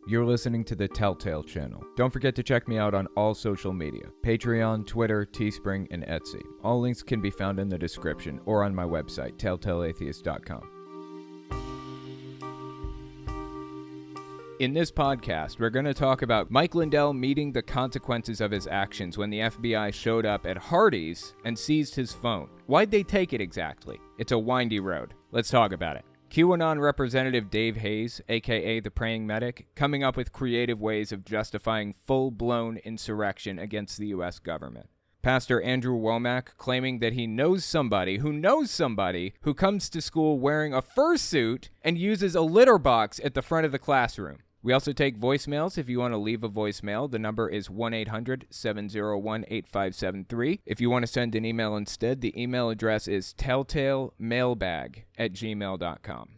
You're listening to the Telltale channel. Don't forget to check me out on all social media: Patreon, Twitter, Teespring, and Etsy. All links can be found in the description or on my website, telltaleatheist.com. In this podcast, we're going to talk about Mike Lindell meeting the consequences of his actions when the FBI showed up at Hardee's and seized his phone. Why'd they take it exactly? It's a windy road. Let's talk about it. QAnon Representative Dave Hayes, aka the Praying Medic, coming up with creative ways of justifying full-blown insurrection against the U.S. government. Pastor Andrew Womack claiming that he knows somebody who comes to school wearing a fursuit and uses a litter box at the front of the classroom. We also take voicemails. If you want to leave a voicemail, the number is 1-800-701-8573. If you want to send an email instead, the email address is telltalemailbag@gmail.com.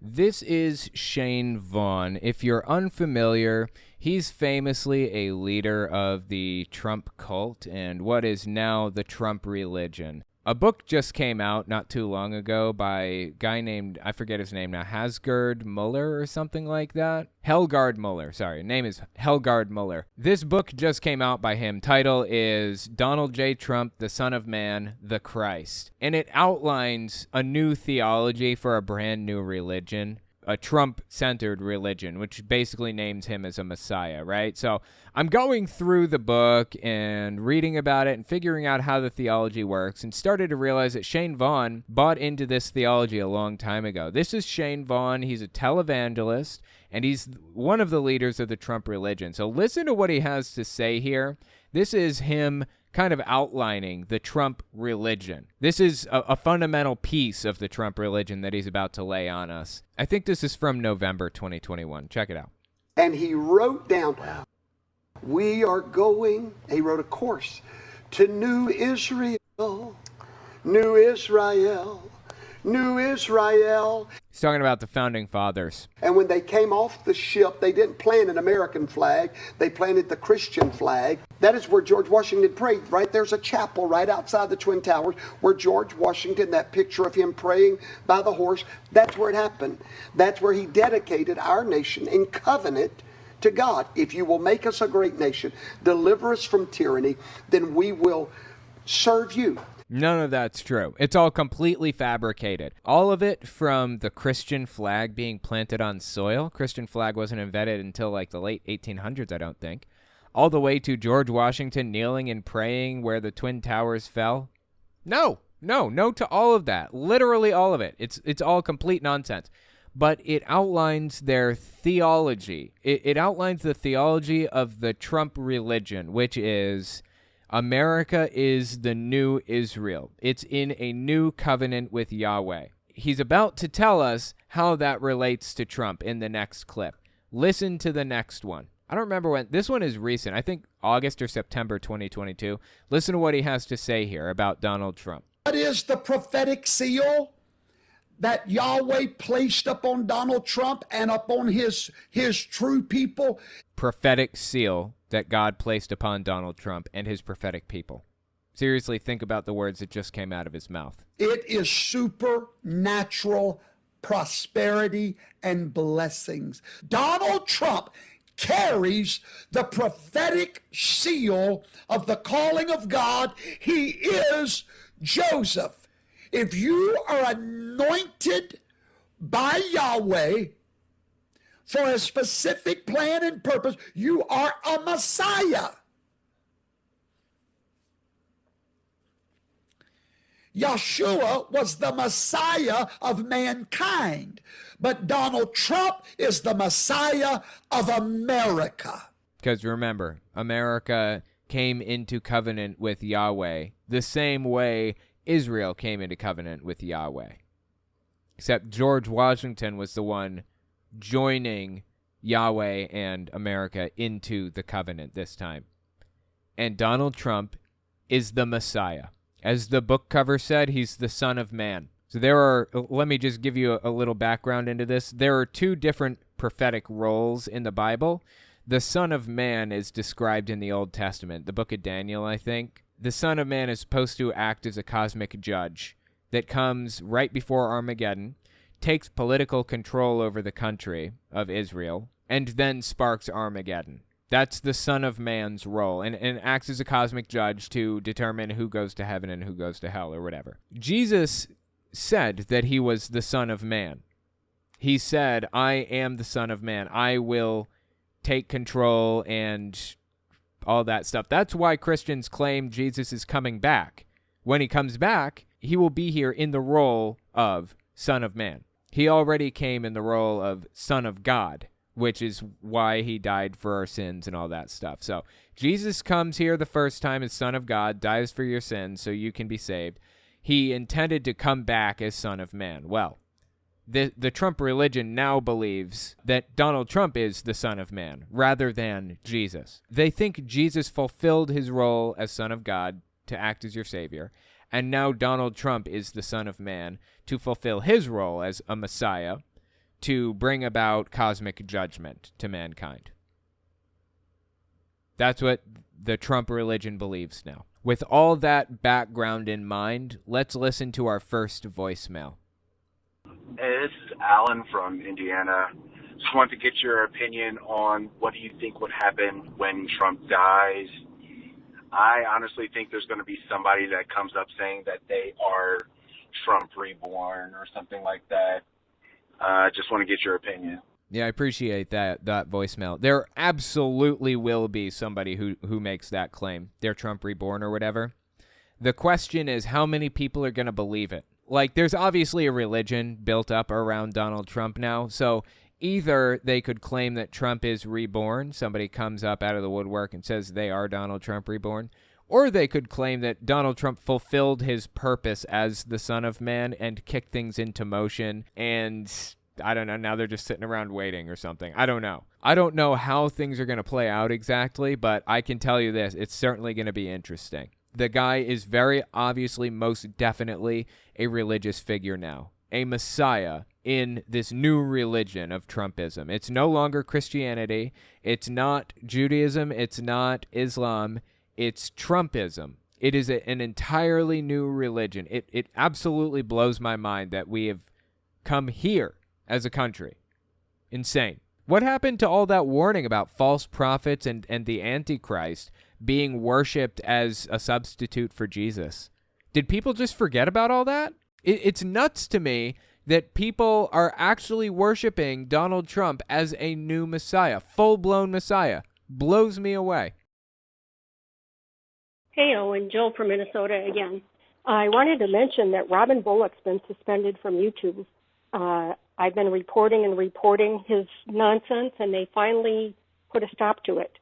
This is Shane Vaughn. If you're unfamiliar, he's famously a leader of the Trump cult and what is now the Trump religion. A book just came out not too long ago by a guy named, I forget his name now, Hasgard Muller or something like that. Helgard Muller, sorry, name is Helgard Muller. This book just came out by him. Title is Donald J. Trump, the Son of Man, the Christ. And it outlines a new theology for a brand new religion. A Trump-centered religion, which basically names him as a messiah, right? So I'm going through the book and reading about it and figuring out how the theology works and started to realize that Shane Vaughn bought into this theology a long time ago. This is Shane Vaughn. He's a televangelist, and he's one of the leaders of the Trump religion. So listen to what he has to say here. This is him kind of outlining the Trump religion. This is a fundamental piece of the Trump religion that he's about to lay on us. I think this is from November 2021. Check it out. And he wrote down, he wrote a course to New Israel, New Israel, New Israel. He's talking about the founding fathers. And when they came off the ship, they didn't plant an American flag. They planted the Christian flag. That is where George Washington prayed. Right there's a chapel right outside the Twin Towers where George Washington, that picture of him praying by the horse, that's where it happened. That's where he dedicated our nation in covenant to God. If you will make us a great nation, deliver us from tyranny, then we will serve you. None of that's true. It's all completely fabricated. All of it from the Christian flag being planted on soil. Christian flag wasn't invented until like the late 1800s, I don't think. All the way to George Washington kneeling and praying where the Twin Towers fell. No to all of that. Literally all of it. It's all complete nonsense. But it outlines their theology. It outlines the theology of the Trump religion, which is America is the new Israel. It's in a new covenant with Yahweh. He's about to tell us how that relates to Trump in the next clip. Listen to the next one. I don't remember when. This one is recent. I think August or September 2022. Listen to what he has to say here about Donald Trump. What is the prophetic seal that Yahweh placed upon Donald Trump and upon his true people? Prophetic seal that God placed upon Donald Trump and his prophetic people. Seriously, think about the words that just came out of his mouth. It is supernatural prosperity and blessings. Donald Trump carries the prophetic seal of the calling of God. He is Joseph. If you are anointed by Yahweh for a specific plan and purpose, you are a Messiah. Yeshua was the Messiah of mankind, but Donald Trump is the Messiah of America. Because remember, America came into covenant with Yahweh the same way Israel came into covenant with Yahweh. Except George Washington was the one joining Yahweh and America into the covenant this time. And Donald Trump is the Messiah. As the book cover said, he's the Son of Man. So let me just give you a little background into this. There are two different prophetic roles in the Bible. The Son of Man is described in the Old Testament, the book of Daniel, I think. The Son of Man is supposed to act as a cosmic judge that comes right before Armageddon, takes political control over the country of Israel, and then sparks Armageddon. That's the Son of Man's role, and acts as a cosmic judge to determine who goes to heaven and who goes to hell or whatever. Jesus said that he was the Son of Man. He said, I am the Son of Man. I will take control and all that stuff. That's why Christians claim Jesus is coming back. When he comes back, he will be here in the role of Son of Man. He already came in the role of Son of God, which is why he died for our sins and all that stuff. So Jesus comes here the first time as Son of God, dies for your sins so you can be saved. He intended to come back as Son of Man. Well, the Trump religion now believes that Donald Trump is the Son of Man rather than Jesus. They think Jesus fulfilled his role as Son of God to act as your savior, and now Donald Trump is the Son of Man to fulfill his role as a Messiah to bring about cosmic judgment to mankind. That's what the Trump religion believes now. With all that background in mind, let's listen to our first voicemail. Hey, this is Alan from Indiana. Just wanted to get your opinion on what do you think would happen when Trump dies. I honestly think there's going to be somebody that comes up saying that they are Trump reborn or something like that. Just want to get your opinion. Yeah, I appreciate that voicemail. There absolutely will be somebody who makes that claim. They're Trump reborn or whatever. The question is how many people are going to believe it? Like, there's obviously a religion built up around Donald Trump now, so either they could claim that Trump is reborn, somebody comes up out of the woodwork and says they are Donald Trump reborn, or they could claim that Donald Trump fulfilled his purpose as the Son of Man and kicked things into motion, and I don't know, now they're just sitting around waiting or something. I don't know. I don't know how things are going to play out exactly, but I can tell you this, it's certainly going to be interesting. The guy is very obviously, most definitely, a religious figure now. A messiah in this new religion of Trumpism. It's no longer Christianity. It's not Judaism. It's not Islam. It's Trumpism. It is an entirely new religion. It absolutely blows my mind that we have come here as a country. Insane. What happened to all that warning about false prophets and the Antichrist being worshipped as a substitute for Jesus? Did people just forget about all that? It's nuts to me that people are actually worshiping Donald Trump as a new Messiah, full-blown Messiah. Blows me away. Hey, Owen, Jill from Minnesota again. I wanted to mention that Robin Bullock's been suspended from YouTube. I've been reporting his nonsense, and they finally put a stop to it.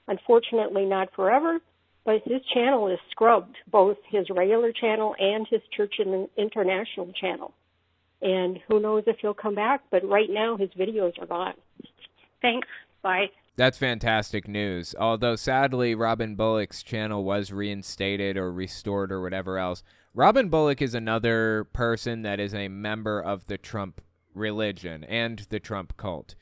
Unfortunately, not forever, but his channel is scrubbed, both his regular channel and his Church and International channel. And who knows if he'll come back, but right now his videos are gone. Thanks. Bye. That's fantastic news. Although, sadly, Robin Bullock's channel was reinstated or restored or whatever else. Robin Bullock is another person that is a member of the Trump religion and the Trump cult.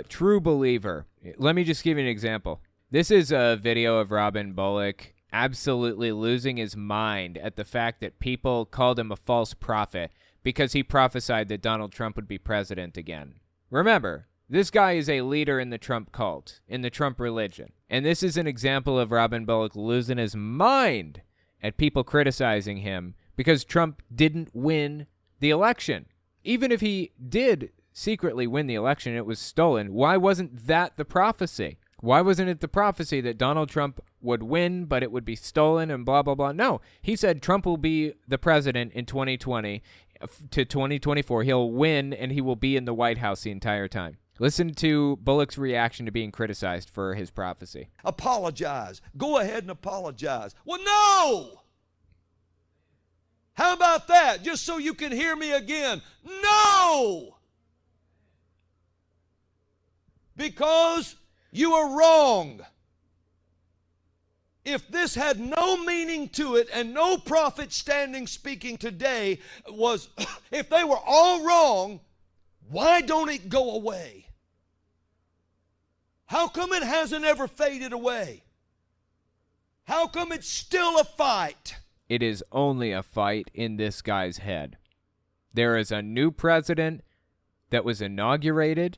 True believer. Let me just give you an example. This is a video of Robin Bullock absolutely losing his mind at the fact that people called him a false prophet because he prophesied that Donald Trump would be president again. Remember, this guy is a leader in the Trump cult, in the Trump religion. And this is an example of Robin Bullock losing his mind at people criticizing him because Trump didn't win the election. Even if he did secretly win the election, it was stolen. Why wasn't that the prophecy? Why wasn't it the prophecy that Donald Trump would win, but it would be stolen and blah, blah, blah? No, he said Trump will be the president in 2020 to 2024. He'll win, and he will be in the White House the entire time. Listen to Bullock's reaction to being criticized for his prophecy. Apologize. Go ahead and apologize. Well, no! How about that? Just so you can hear me again. No! Because you are wrong. If this had no meaning to it and no prophet standing speaking today was, if they were all wrong, why don't it go away? How come it hasn't ever faded away? How come it's still a fight? It is only a fight in this guy's head. There is a new president that was inaugurated,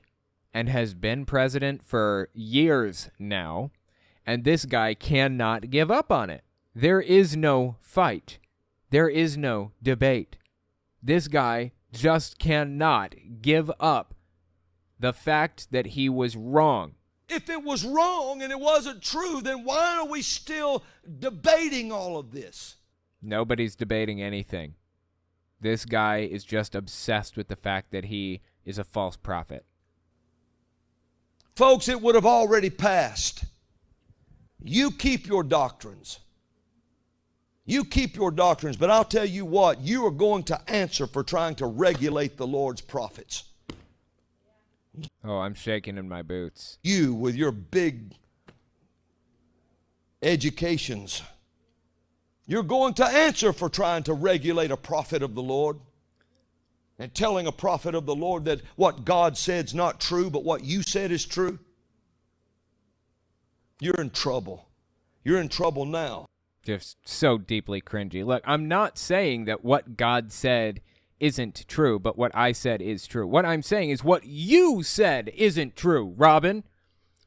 and has been president for years now, and this guy cannot give up on it. There is no fight. There is no debate. This guy just cannot give up the fact that he was wrong. If it was wrong and it wasn't true, then why are we still debating all of this? Nobody's debating anything. This guy is just obsessed with the fact that he is a false prophet. Folks, it would have already passed. You keep your doctrines. You keep your doctrines, but I'll tell you what, you are going to answer for trying to regulate the Lord's prophets. Oh, I'm shaking in my boots. You with your big educations. You're going to answer for trying to regulate a prophet of the Lord and telling a prophet of the Lord that what God said is not true, but what you said is true. You're in trouble. You're in trouble now. Just so deeply cringy. Look, I'm not saying that what God said isn't true, but what I said is true. What I'm saying is what you said isn't true, Robin.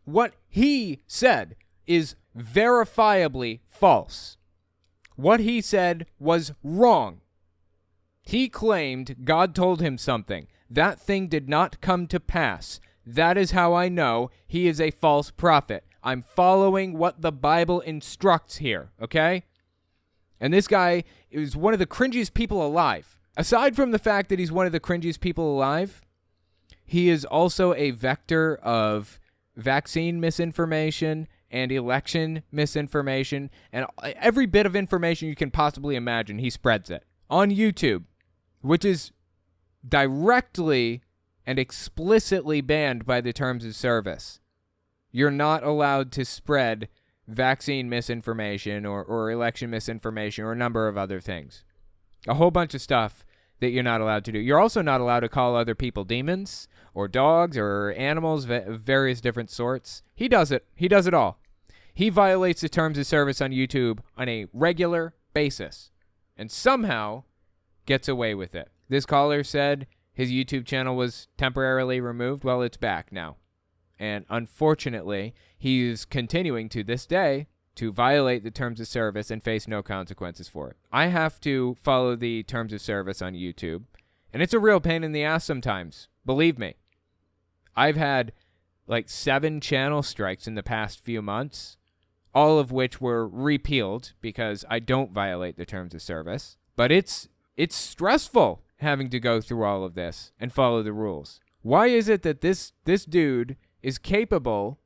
What he said is verifiably false. What he said was wrong. He claimed God told him something. That thing did not come to pass. That is how I know he is a false prophet. I'm following what the Bible instructs here, okay? And this guy is one of the cringiest people alive. Aside from the fact that he's one of the cringiest people alive, he is also a vector of vaccine misinformation and election misinformation, and every bit of information you can possibly imagine, he spreads it on YouTube, which is directly and explicitly banned by the terms of service. You're not allowed to spread vaccine misinformation or election misinformation or a number of other things. A whole bunch of stuff that you're not allowed to do. You're also not allowed to call other people demons or dogs or animals of various different sorts. He does it. He does it all. He violates the terms of service on YouTube on a regular basis and somehow gets away with it. This caller said his YouTube channel was temporarily removed. Well, it's back now. And unfortunately, he's continuing to this day to violate the terms of service and face no consequences for it. I have to follow the terms of service on YouTube, and it's a real pain in the ass sometimes. Believe me. I've had like 7 channel strikes in the past few months, all of which were repealed because I don't violate the terms of service. But it's stressful having to go through all of this and follow the rules. Why is it that this dude is capable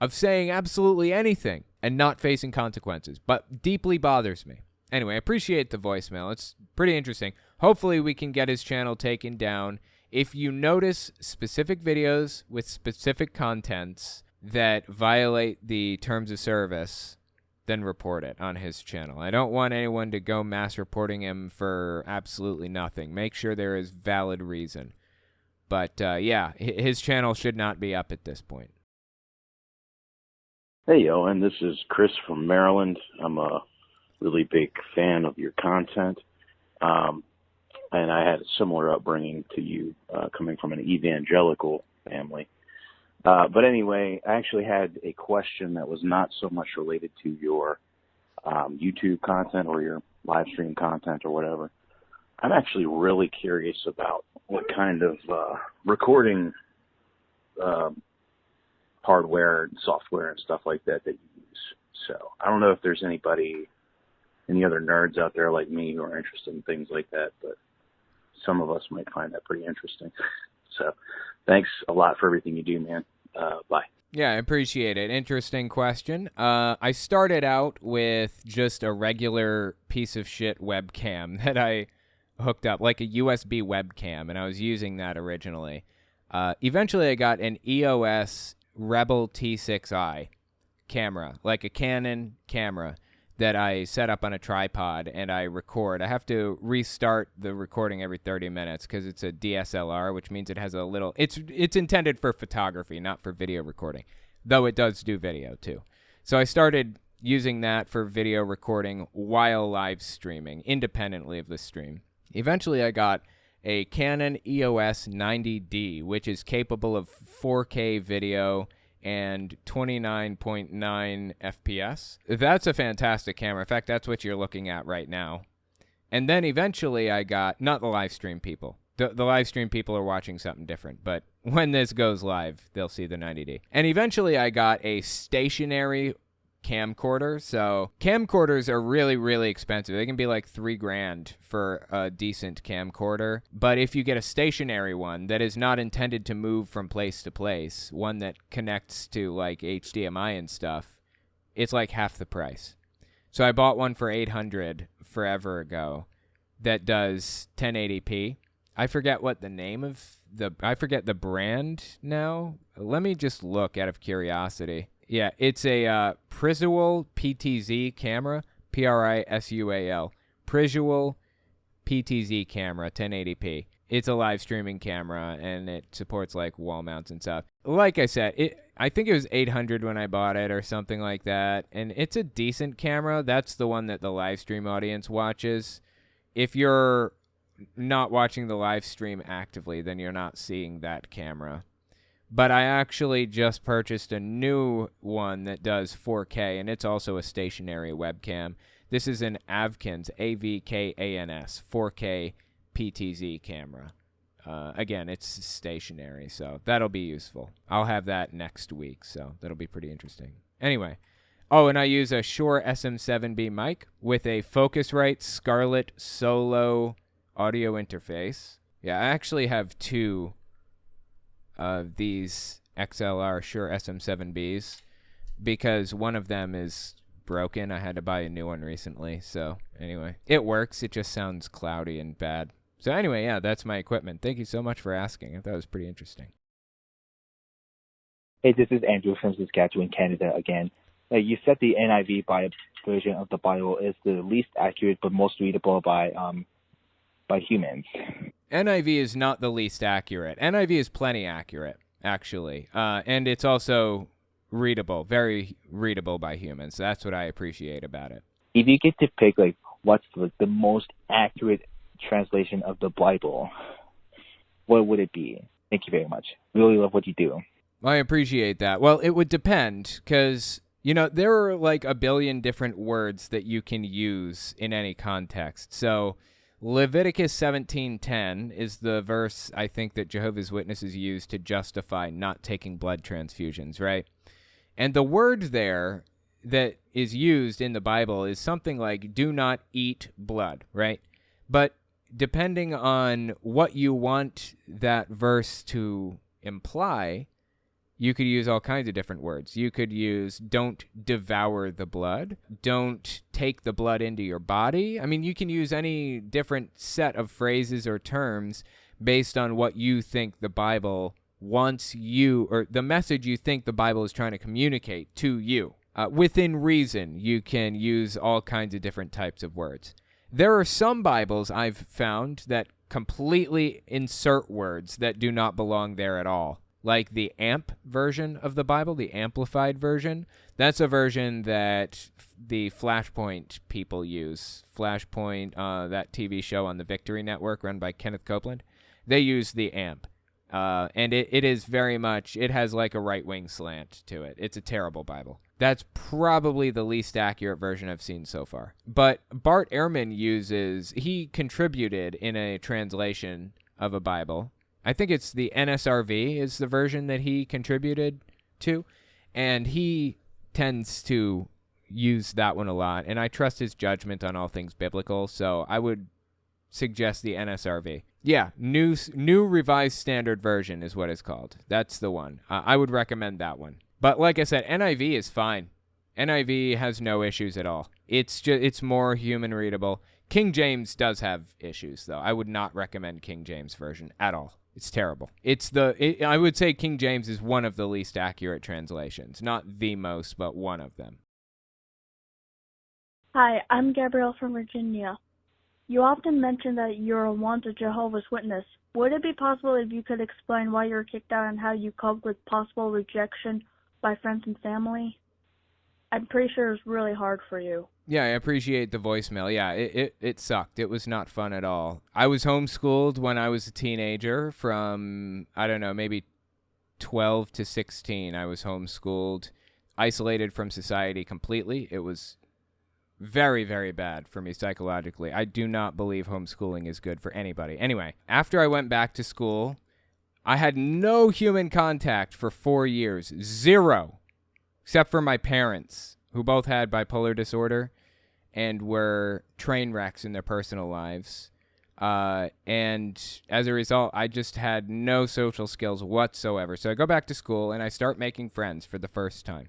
of saying absolutely anything and not facing consequences, but deeply bothers me? Anyway, I appreciate the voicemail. It's pretty interesting. Hopefully we can get his channel taken down. If you notice specific videos with specific contents that violate the terms of service, then report it on his channel. I don't want anyone to go mass reporting him for absolutely nothing. Make sure there is valid reason. But, yeah, his channel should not be up at this point. Hey, Owen, this is Chris from Maryland. I'm a really big fan of your content. And I had a similar upbringing to you, coming from an evangelical family. But anyway, I actually had a question that was not so much related to your YouTube content or your live stream content or whatever. I'm actually really curious about what kind of recording hardware and software and stuff like that you use. So I don't know if there's any other nerds out there like me who are interested in things like that, but some of us might find that pretty interesting. So thanks a lot for everything you do, man. Bye. Yeah, I appreciate it. Interesting question. I started out with just a regular piece of shit webcam that I hooked up, like a USB webcam, and I was using that originally. Eventually I got an EOS Rebel T6i camera, like a Canon camera that I set up on a tripod and I record. I have to restart the recording every 30 minutes because it's a DSLR, which means it has a little... It's intended for photography, not for video recording, though it does do video too. So I started using that for video recording while live streaming, independently of the stream. Eventually I got a Canon EOS 90D, which is capable of 4K video and 29.9 FPS. That's a fantastic camera. In fact, that's what you're looking at right now. And then eventually I got, not the live stream people. The live stream people are watching something different, but when this goes live, they'll see the 90D. And eventually I got a stationary camcorder. So camcorders are really, really expensive. They can be like $3,000 for a decent camcorder. But if you get a stationary one that is not intended to move from place to place, one that connects to like HDMI and stuff, it's like half the price. So I bought one for $800 forever ago that does 1080p. I forget what the name of I forget the brand now. Let me just look out of curiosity. Yeah, it's a Prisual PTZ camera, Prisual. Prisual PTZ camera, 1080p. It's a live streaming camera, and it supports like wall mounts and stuff. Like I said, I think it was $800 when I bought it or something like that, and it's a decent camera. That's the one that the live stream audience watches. If you're not watching the live stream actively, then you're not seeing that camera. But I actually just purchased a new one that does 4K, and it's also a stationary webcam. This is an Avkins, AVKANS, 4K PTZ camera. Again, it's stationary, so that'll be useful. I'll have that next week, so that'll be pretty interesting. Anyway. Oh, and I use a Shure SM7B mic with a Focusrite Scarlett Solo audio interface. Yeah, I actually have two of these XLR Shure SM7Bs because one of them is broken. I had to buy a new one recently. So anyway, it works. It just sounds cloudy and bad. So anyway, yeah, that's my equipment. Thank you so much for asking. I thought it was pretty interesting. Hey, this is Andrew from Saskatchewan, Canada again. You said the NIV version of the Bible is the least accurate but most readable by humans. NIV is not the least accurate. NIV is plenty accurate, actually. And it's also readable, very readable by humans. So that's what I appreciate about it. If you get to pick, like, what's the most accurate translation of the Bible, what would it be? Thank you very much. Really love what you do. I appreciate that. Well, it would depend, because, you know, there are like a billion different words that you can use in any context. So Leviticus 17:10 is the verse I think that Jehovah's Witnesses use to justify not taking blood transfusions, right? And the word there that is used in the Bible is something like do not eat blood, right? But depending on what you want that verse to imply, you could use all kinds of different words. You could use don't devour the blood, don't take the blood into your body. I mean, you can use any different set of phrases or terms based on what you think the Bible wants you, or the message you think the Bible is trying to communicate to you. Within reason, you can use all kinds of different types of words. There are some Bibles I've found that completely insert words that do not belong there at all. Like the AMP version of the Bible, the amplified version. That's a version that the Flashpoint people use. Flashpoint, that TV show on the Victory Network run by Kenneth Copeland. They use the AMP. And it is very much, it has like a right-wing slant to it. It's a terrible Bible. That's probably the least accurate version I've seen so far. But Bart Ehrman he contributed in a translation of a Bible. I think it's the NSRV is the version that he contributed to, and he tends to use that one a lot, and I trust his judgment on all things biblical, so I would suggest the NSRV. Yeah, New Revised Standard Version is what it's called. That's the one. I would recommend that one. But like I said, NIV is fine. NIV has no issues at all. It's more human readable. King James does have issues, though. I would not recommend King James Version at all. It's terrible. I would say King James is one of the least accurate translations. Not the most, but one of them. Hi, I'm Gabrielle from Virginia. You often mention that you're a wanted Jehovah's Witness. Would it be possible if you could explain why you were kicked out and how you coped with possible rejection by friends and family? I'm pretty sure it was really hard for you. Yeah, I appreciate the voicemail. Yeah, it sucked. It was not fun at all. I was homeschooled when I was a teenager from, I don't know, maybe 12 to 16. I was homeschooled, isolated from society completely. It was very, very bad for me psychologically. I do not believe homeschooling is good for anybody. Anyway, after I went back to school, I had no human contact for 4 years. Zero. Except for my parents, who both had bipolar disorder and were train wrecks in their personal lives. And as a result, I just had no social skills whatsoever. So I go back to school and I start making friends for the first time.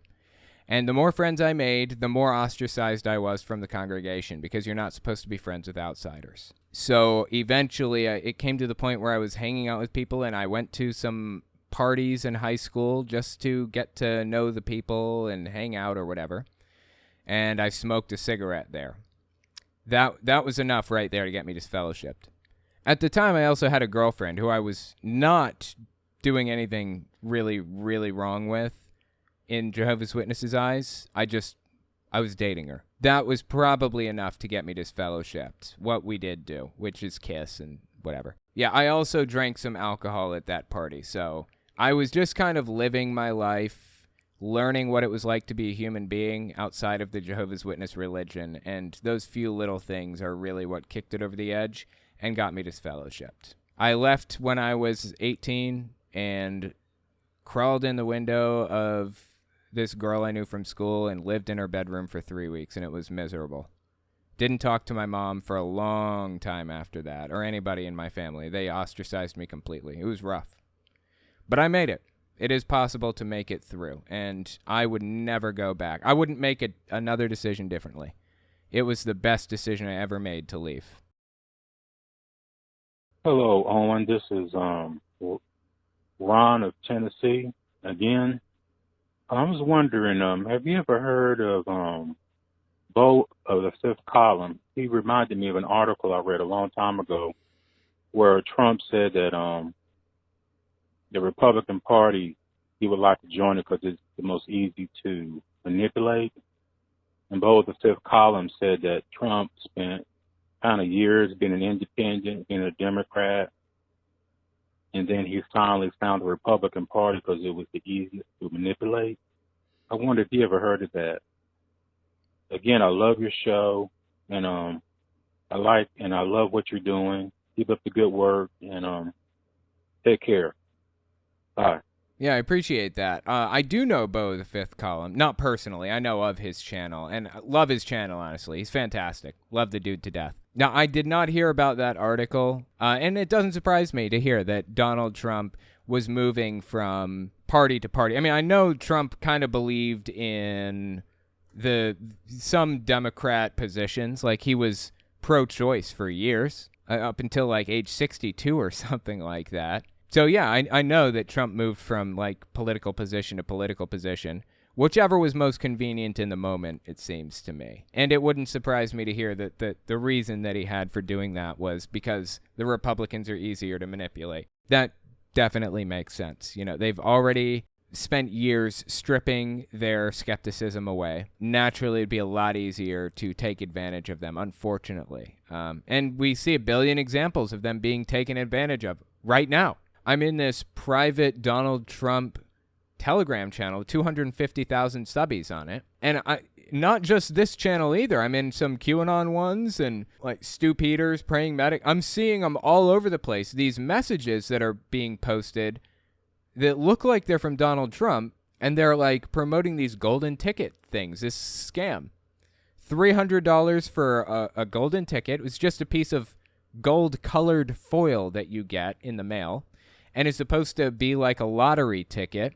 And the more friends I made, the more ostracized I was from the congregation, because you're not supposed to be friends with outsiders. So eventually it came to the point where I was hanging out with people, and I went to some parties in high school just to get to know the people and hang out or whatever. And I smoked a cigarette there. That was enough right there to get me disfellowshipped. At the time, I also had a girlfriend who I was not doing anything really, really wrong with in Jehovah's Witnesses' eyes. I was dating her. That was probably enough to get me disfellowshipped, what we did do, which is kiss and whatever. Yeah, I also drank some alcohol at that party, so I was just kind of living my life, learning what it was like to be a human being outside of the Jehovah's Witness religion, and those few little things are really what kicked it over the edge and got me disfellowshipped. I left when I was 18 and crawled in the window of this girl I knew from school and lived in her bedroom for 3 weeks, and it was miserable. Didn't talk to my mom for a long time after that, or anybody in my family. They ostracized me completely. It was rough. But I made it. It is possible to make it through, and I would never go back. I wouldn't make another decision differently. It was the best decision I ever made to leave. Hello, Owen. This is Ron of Tennessee again. I was wondering, have you ever heard of Bo of the Fifth Column? He reminded me of an article I read a long time ago where Trump said that the Republican Party, he would like to join it because it's the most easy to manipulate. And Bo of the Fifth Column said that Trump spent kind of years being an independent, being a Democrat, and then he finally found the Republican Party because it was the easiest to manipulate. I wonder if you ever heard of that. Again, I love your show, and I love what you're doing. Keep up the good work, and take care. Bye. Yeah, I appreciate that. I do know Bo the Fifth Column. Not personally. I know of his channel, and I love his channel, honestly. He's fantastic. Love the dude to death. Now, I did not hear about that article, and it doesn't surprise me to hear that Donald Trump was moving from party to party. I mean, I know Trump kind of believed in some Democrat positions, like he was pro-choice for years, up until like age 62 or something like that. So yeah, I know that Trump moved from like political position to political position, whichever was most convenient in the moment, it seems to me. And it wouldn't surprise me to hear that the reason that he had for doing that was because the Republicans are easier to manipulate. That definitely makes sense. You know, they've already spent years stripping their skepticism away. Naturally, it'd be a lot easier to take advantage of them, unfortunately. And we see a billion examples of them being taken advantage of right now. I'm in this private Donald Trump Telegram channel, 250,000 subbies on it. And not just this channel either. I'm in some QAnon ones and like Stu Peters, Praying Medic. I'm seeing them all over the place. These messages that are being posted that look like they're from Donald Trump, and they're like promoting these golden ticket things, this scam. $300 for a golden ticket. It was just a piece of gold-colored foil that you get in the mail, and it's supposed to be like a lottery ticket.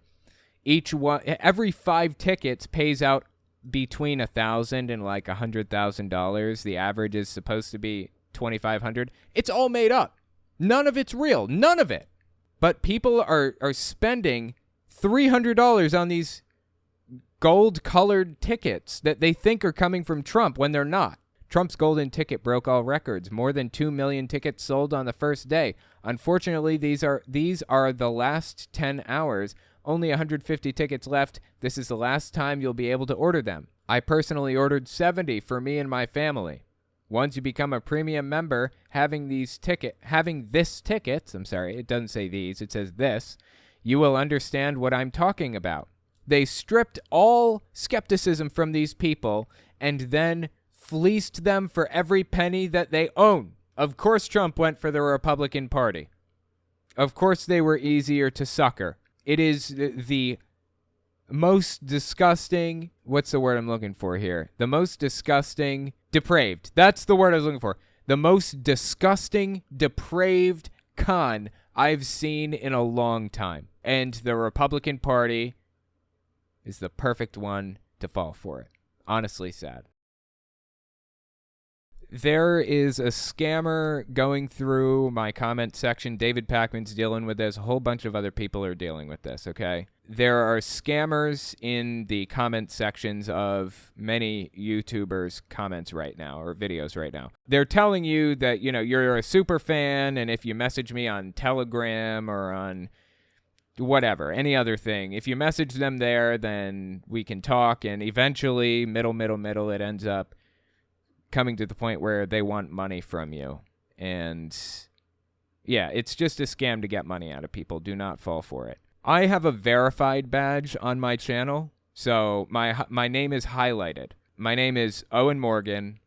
Every 5 tickets pays out between $1,000 and like $100,000. The average is supposed to be $2,500. It's all made up. None of it's real. None of it. But people are spending $300 on these gold-colored tickets that they think are coming from Trump when they're not. Trump's golden ticket broke all records. More than 2 million tickets sold on the first day. Unfortunately, these are the last 10 hours. Only 150 tickets left. This is the last time you'll be able to order them. I personally ordered 70 for me and my family. Once you become a premium member, having this ticket, it doesn't say these, it says this, you will understand what I'm talking about. They stripped all skepticism from these people and then fleeced them for every penny that they own. Of course Trump went for the Republican Party. Of course they were easier to sucker. It is the most disgusting, what's the word I'm looking for here? The most disgusting, depraved. That's the word I was looking for. The most disgusting, depraved con I've seen in a long time. And the Republican Party is the perfect one to fall for it. Honestly sad. There is a scammer going through my comment section. David Pakman's dealing with this. A whole bunch of other people are dealing with this, okay? There are scammers in the comment sections of many YouTubers' comments right now, or videos right now. They're telling you that, you're a super fan, and if you message me on Telegram or on whatever, any other thing, if you message them there, then we can talk, and eventually, middle, it ends up coming to the point where they want money from you. And yeah, it's just a scam to get money out of people. Do not fall for it. I have a verified badge on my channel, so my name is highlighted. My name is Owen Morgan,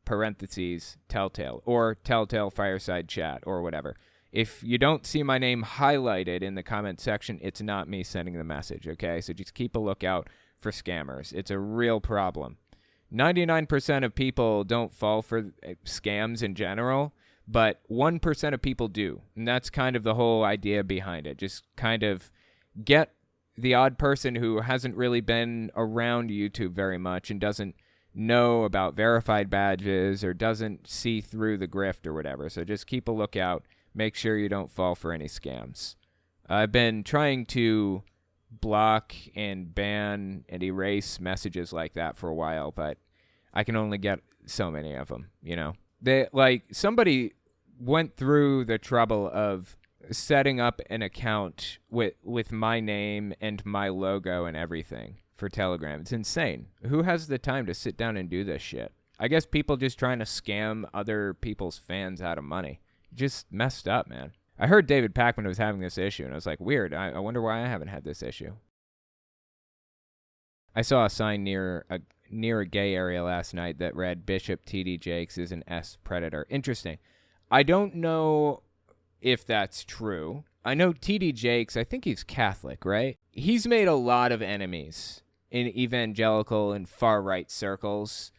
parentheses, Telltale, or Telltale Fireside Chat, or whatever. If you don't see my name highlighted in the comment section, it's not me sending the message, okay? So just keep a lookout for scammers. It's a real problem. 99% of people don't fall for scams in general, but 1% of people do. And that's kind of the whole idea behind it. Just kind of get the odd person who hasn't really been around YouTube very much and doesn't know about verified badges or doesn't see through the grift or whatever. So just keep a lookout. Make sure you don't fall for any scams. I've been trying to block and ban and erase messages like that for a while, but I can only get so many of them, somebody went through the trouble of setting up an account with my name and my logo and everything for Telegram. It's insane. Who has the time to sit down and do this shit? I guess people just trying to scam other people's fans out of money. Just messed up, man. I heard David Pakman was having this issue, and I was like, weird. I wonder why I haven't had this issue. I saw a sign near a gay area last night that read, Bishop T.D. Jakes is an S predator. Interesting. I don't know if that's true. I know T.D. Jakes, I think he's Catholic, right? He's made a lot of enemies in evangelical and far-right circles,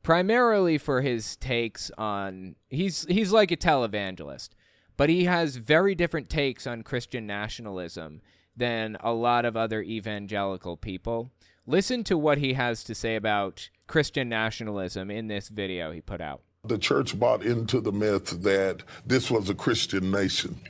primarily for his takes on... He's like a televangelist, but he has very different takes on Christian nationalism than a lot of other evangelical people. Listen to what he has to say about Christian nationalism in this video he put out. The church bought into the myth that this was a Christian nation.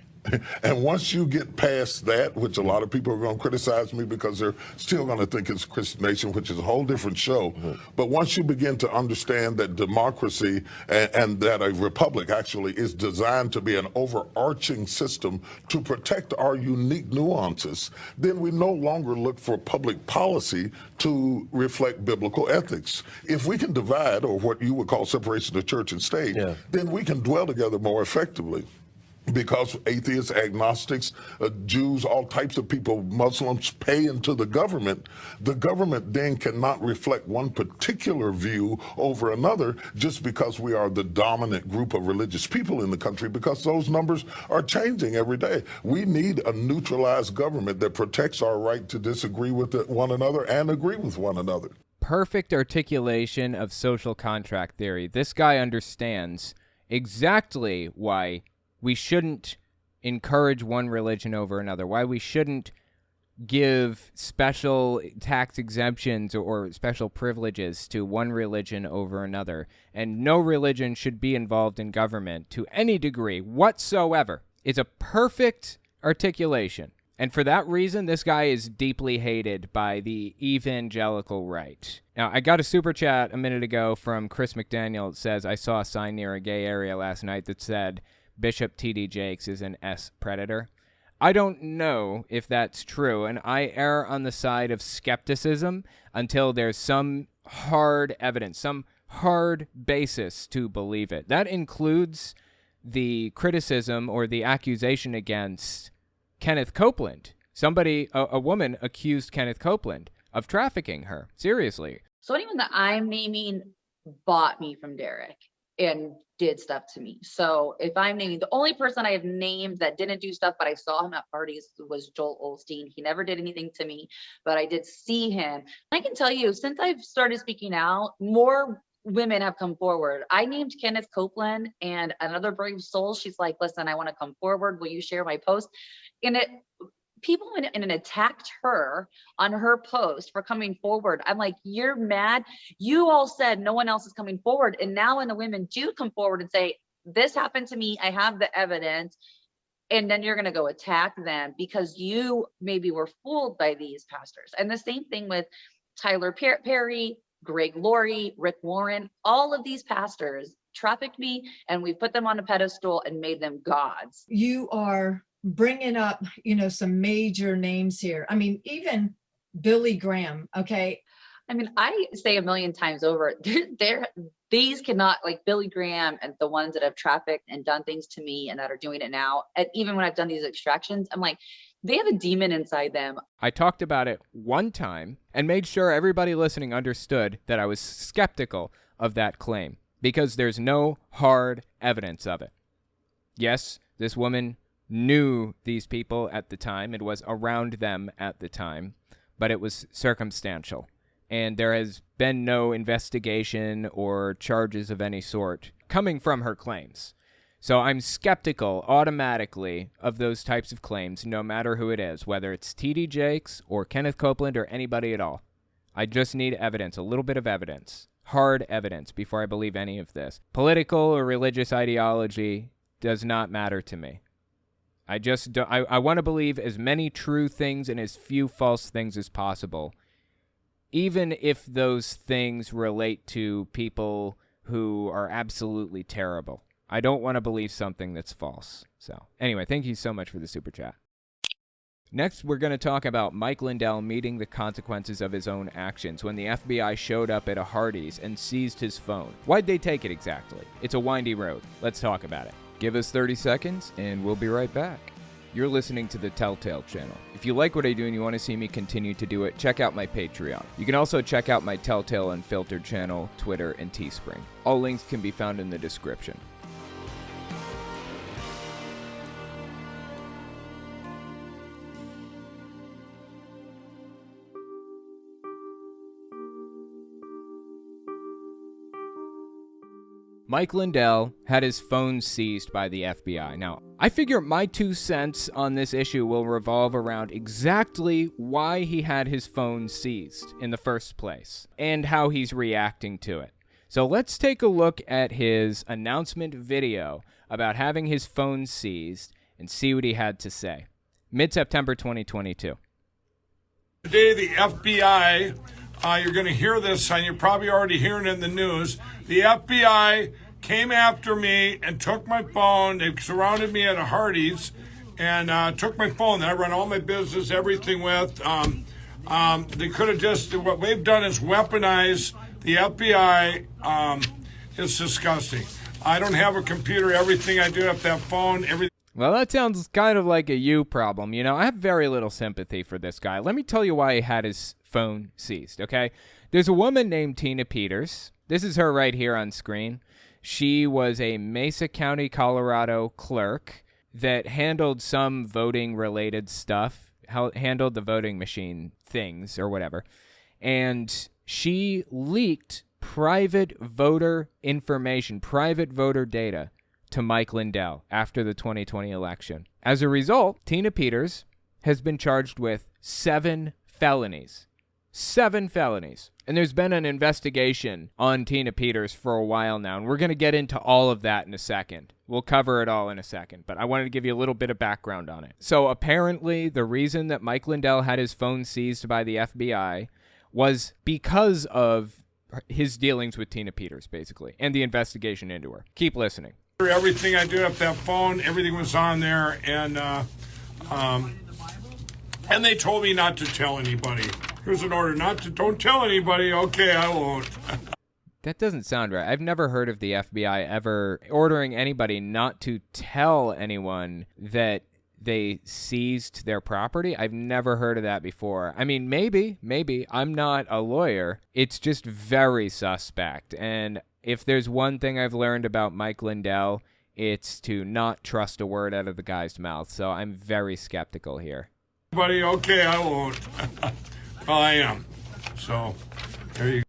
And once you get past that, which a lot of people are going to criticize me because they're still going to think it's a Christian nation, which is a whole different show. But once you begin to understand that democracy and that a republic actually is designed to be an overarching system to protect our unique nuances, then we no longer look for public policy to reflect biblical ethics. If we can divide, or what you would call separation of church and state, then we can dwell together more effectively. Because atheists, agnostics, Jews, all types of people, Muslims pay into the government then cannot reflect one particular view over another just because we are the dominant group of religious people in the country, because those numbers are changing every day. We need a neutralized government that protects our right to disagree with one another and agree with one another. Perfect articulation of social contract theory. This guy understands exactly why we shouldn't encourage one religion over another, why we shouldn't give special tax exemptions or special privileges to one religion over another, and no religion should be involved in government to any degree whatsoever. It's a perfect articulation. And for that reason, this guy is deeply hated by the evangelical right. Now, I got a super chat a minute ago from Chris McDaniel. It says, I saw a sign near a gay area last night that said, Bishop T.D. Jakes is an S predator. I don't know if that's true, and I err on the side of skepticism until there's some hard evidence, some hard basis to believe it. That includes the criticism or the accusation against Kenneth Copeland. Somebody, a woman, accused Kenneth Copeland of trafficking her. Seriously. So anyone that I'm naming bought me from Derek and did stuff to me. So if I'm naming, the only person I have named that didn't do stuff, but I saw him at parties, was Joel Olstein. He never did anything to me, but I did see him. I can tell you, since I've started speaking out, more women have come forward. I named Kenneth Copeland, and another brave soul, she's like, listen, I want to come forward. Will you share my post? And people went in and attacked her on her post for coming forward. I'm like, you're mad. You all said no one else is coming forward. And now when the women do come forward and say, this happened to me, I have the evidence, and then you're going to go attack them because you maybe were fooled by these pastors. And the same thing with Tyler Perry, Greg Laurie, Rick Warren, all of these pastors trafficked me, and we put them on a pedestal and made them gods. You are bringing up, some major names here. I mean, even Billy Graham, okay? I mean, I say a million times over, these cannot, like Billy Graham and the ones that have trafficked and done things to me and that are doing it now, and even when I've done these extractions, I'm like, they have a demon inside them. I talked about it one time and made sure everybody listening understood that I was skeptical of that claim because there's no hard evidence of it. Yes, this woman knew these people at the time and was around them at the time, but it was circumstantial. And there has been no investigation or charges of any sort coming from her claims. So I'm skeptical automatically of those types of claims, no matter who it is, whether it's T.D. Jakes or Kenneth Copeland or anybody at all. I just need evidence, a little bit of evidence, hard evidence, before I believe any of this. Political or religious ideology does not matter to me. I want to believe as many true things and as few false things as possible, even if those things relate to people who are absolutely terrible. I don't want to believe something that's false. So anyway, thank you so much for the super chat. Next, we're going to talk about Mike Lindell meeting the consequences of his own actions when the FBI showed up at a Hardee's and seized his phone. Why'd they take it exactly? It's a windy road. Let's talk about it. Give us 30 seconds, and we'll be right back. You're listening to the Telltale channel. If you like what I do and you want to see me continue to do it, check out my Patreon. You can also check out my Telltale Unfiltered channel, Twitter, and Teespring. All links can be found in the description. Mike Lindell had his phone seized by the FBI. Now, I figure my 2 cents on this issue will revolve around exactly why he had his phone seized in the first place and how he's reacting to it. So let's take a look at his announcement video about having his phone seized and see what he had to say. Mid-September 2022. Today, the FBI, you're going to hear this, and you're probably already hearing it in the news. The FBI came after me and took my phone. They surrounded me at a Hardee's and took my phone that I run all my business, everything with. They could have just, what they've done is weaponize the FBI. It's disgusting. I don't have a computer. Everything I do, I have that phone, everything. Well, that sounds kind of like a you problem. You know, I have very little sympathy for this guy. Let me tell you why he had his phone seized, okay? There's a woman named Tina Peters. This is her right here on screen. She was a Mesa County, Colorado clerk that handled some voting-related stuff, handled the voting machine things or whatever, and she leaked private voter information, private voter data to Mike Lindell after the 2020 election. As a result, Tina Peters has been charged with 7 felonies. 7 felonies. And there's been an investigation on Tina Peters for a while now, and we're going to get into all of that in a second. We'll cover it all in a second, but I wanted to give you a little bit of background on it. So apparently, the reason that Mike Lindell had his phone seized by the FBI was because of his dealings with Tina Peters, basically, and the investigation into her. Keep listening. Everything I do, I have that phone, everything was on there, and And they told me not to tell anybody. Here's an order don't tell anybody. Okay, I won't. That doesn't sound right. I've never heard of the FBI ever ordering anybody not to tell anyone that they seized their property. I've never heard of that before. I mean, maybe. I'm not a lawyer. It's just very suspect. And if there's one thing I've learned about Mike Lindell, it's to not trust a word out of the guy's mouth. So I'm very skeptical here. Buddy, okay, I won't. Well, I am. So, there you go.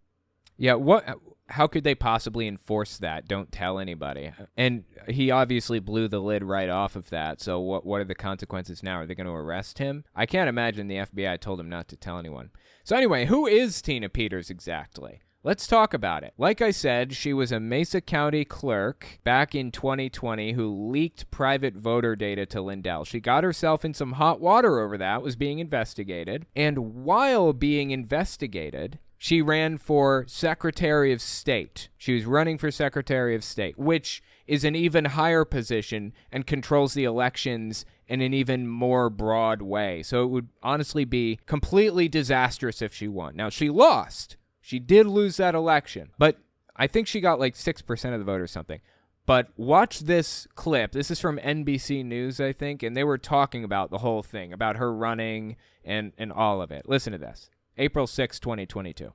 Yeah, how could they possibly enforce that? Don't tell anybody. And he obviously blew the lid right off of that. So what are the consequences now? Are they going to arrest him? I can't imagine the FBI told him not to tell anyone. So anyway, who is Tina Peters exactly? Let's talk about it. Like I said, she was a Mesa County clerk back in 2020 who leaked private voter data to Lindell. She got herself in some hot water over that, was being investigated. And while being investigated, she ran for Secretary of State. She was running for Secretary of State, which is an even higher position and controls the elections in an even more broad way. So it would honestly be completely disastrous if she won. Now, she lost. She did lose that election, but I think she got like 6% of the vote or something. But watch this clip. This is from NBC News, I think, and they were talking about the whole thing, about her running and all of it. Listen to this. April 6, 2022.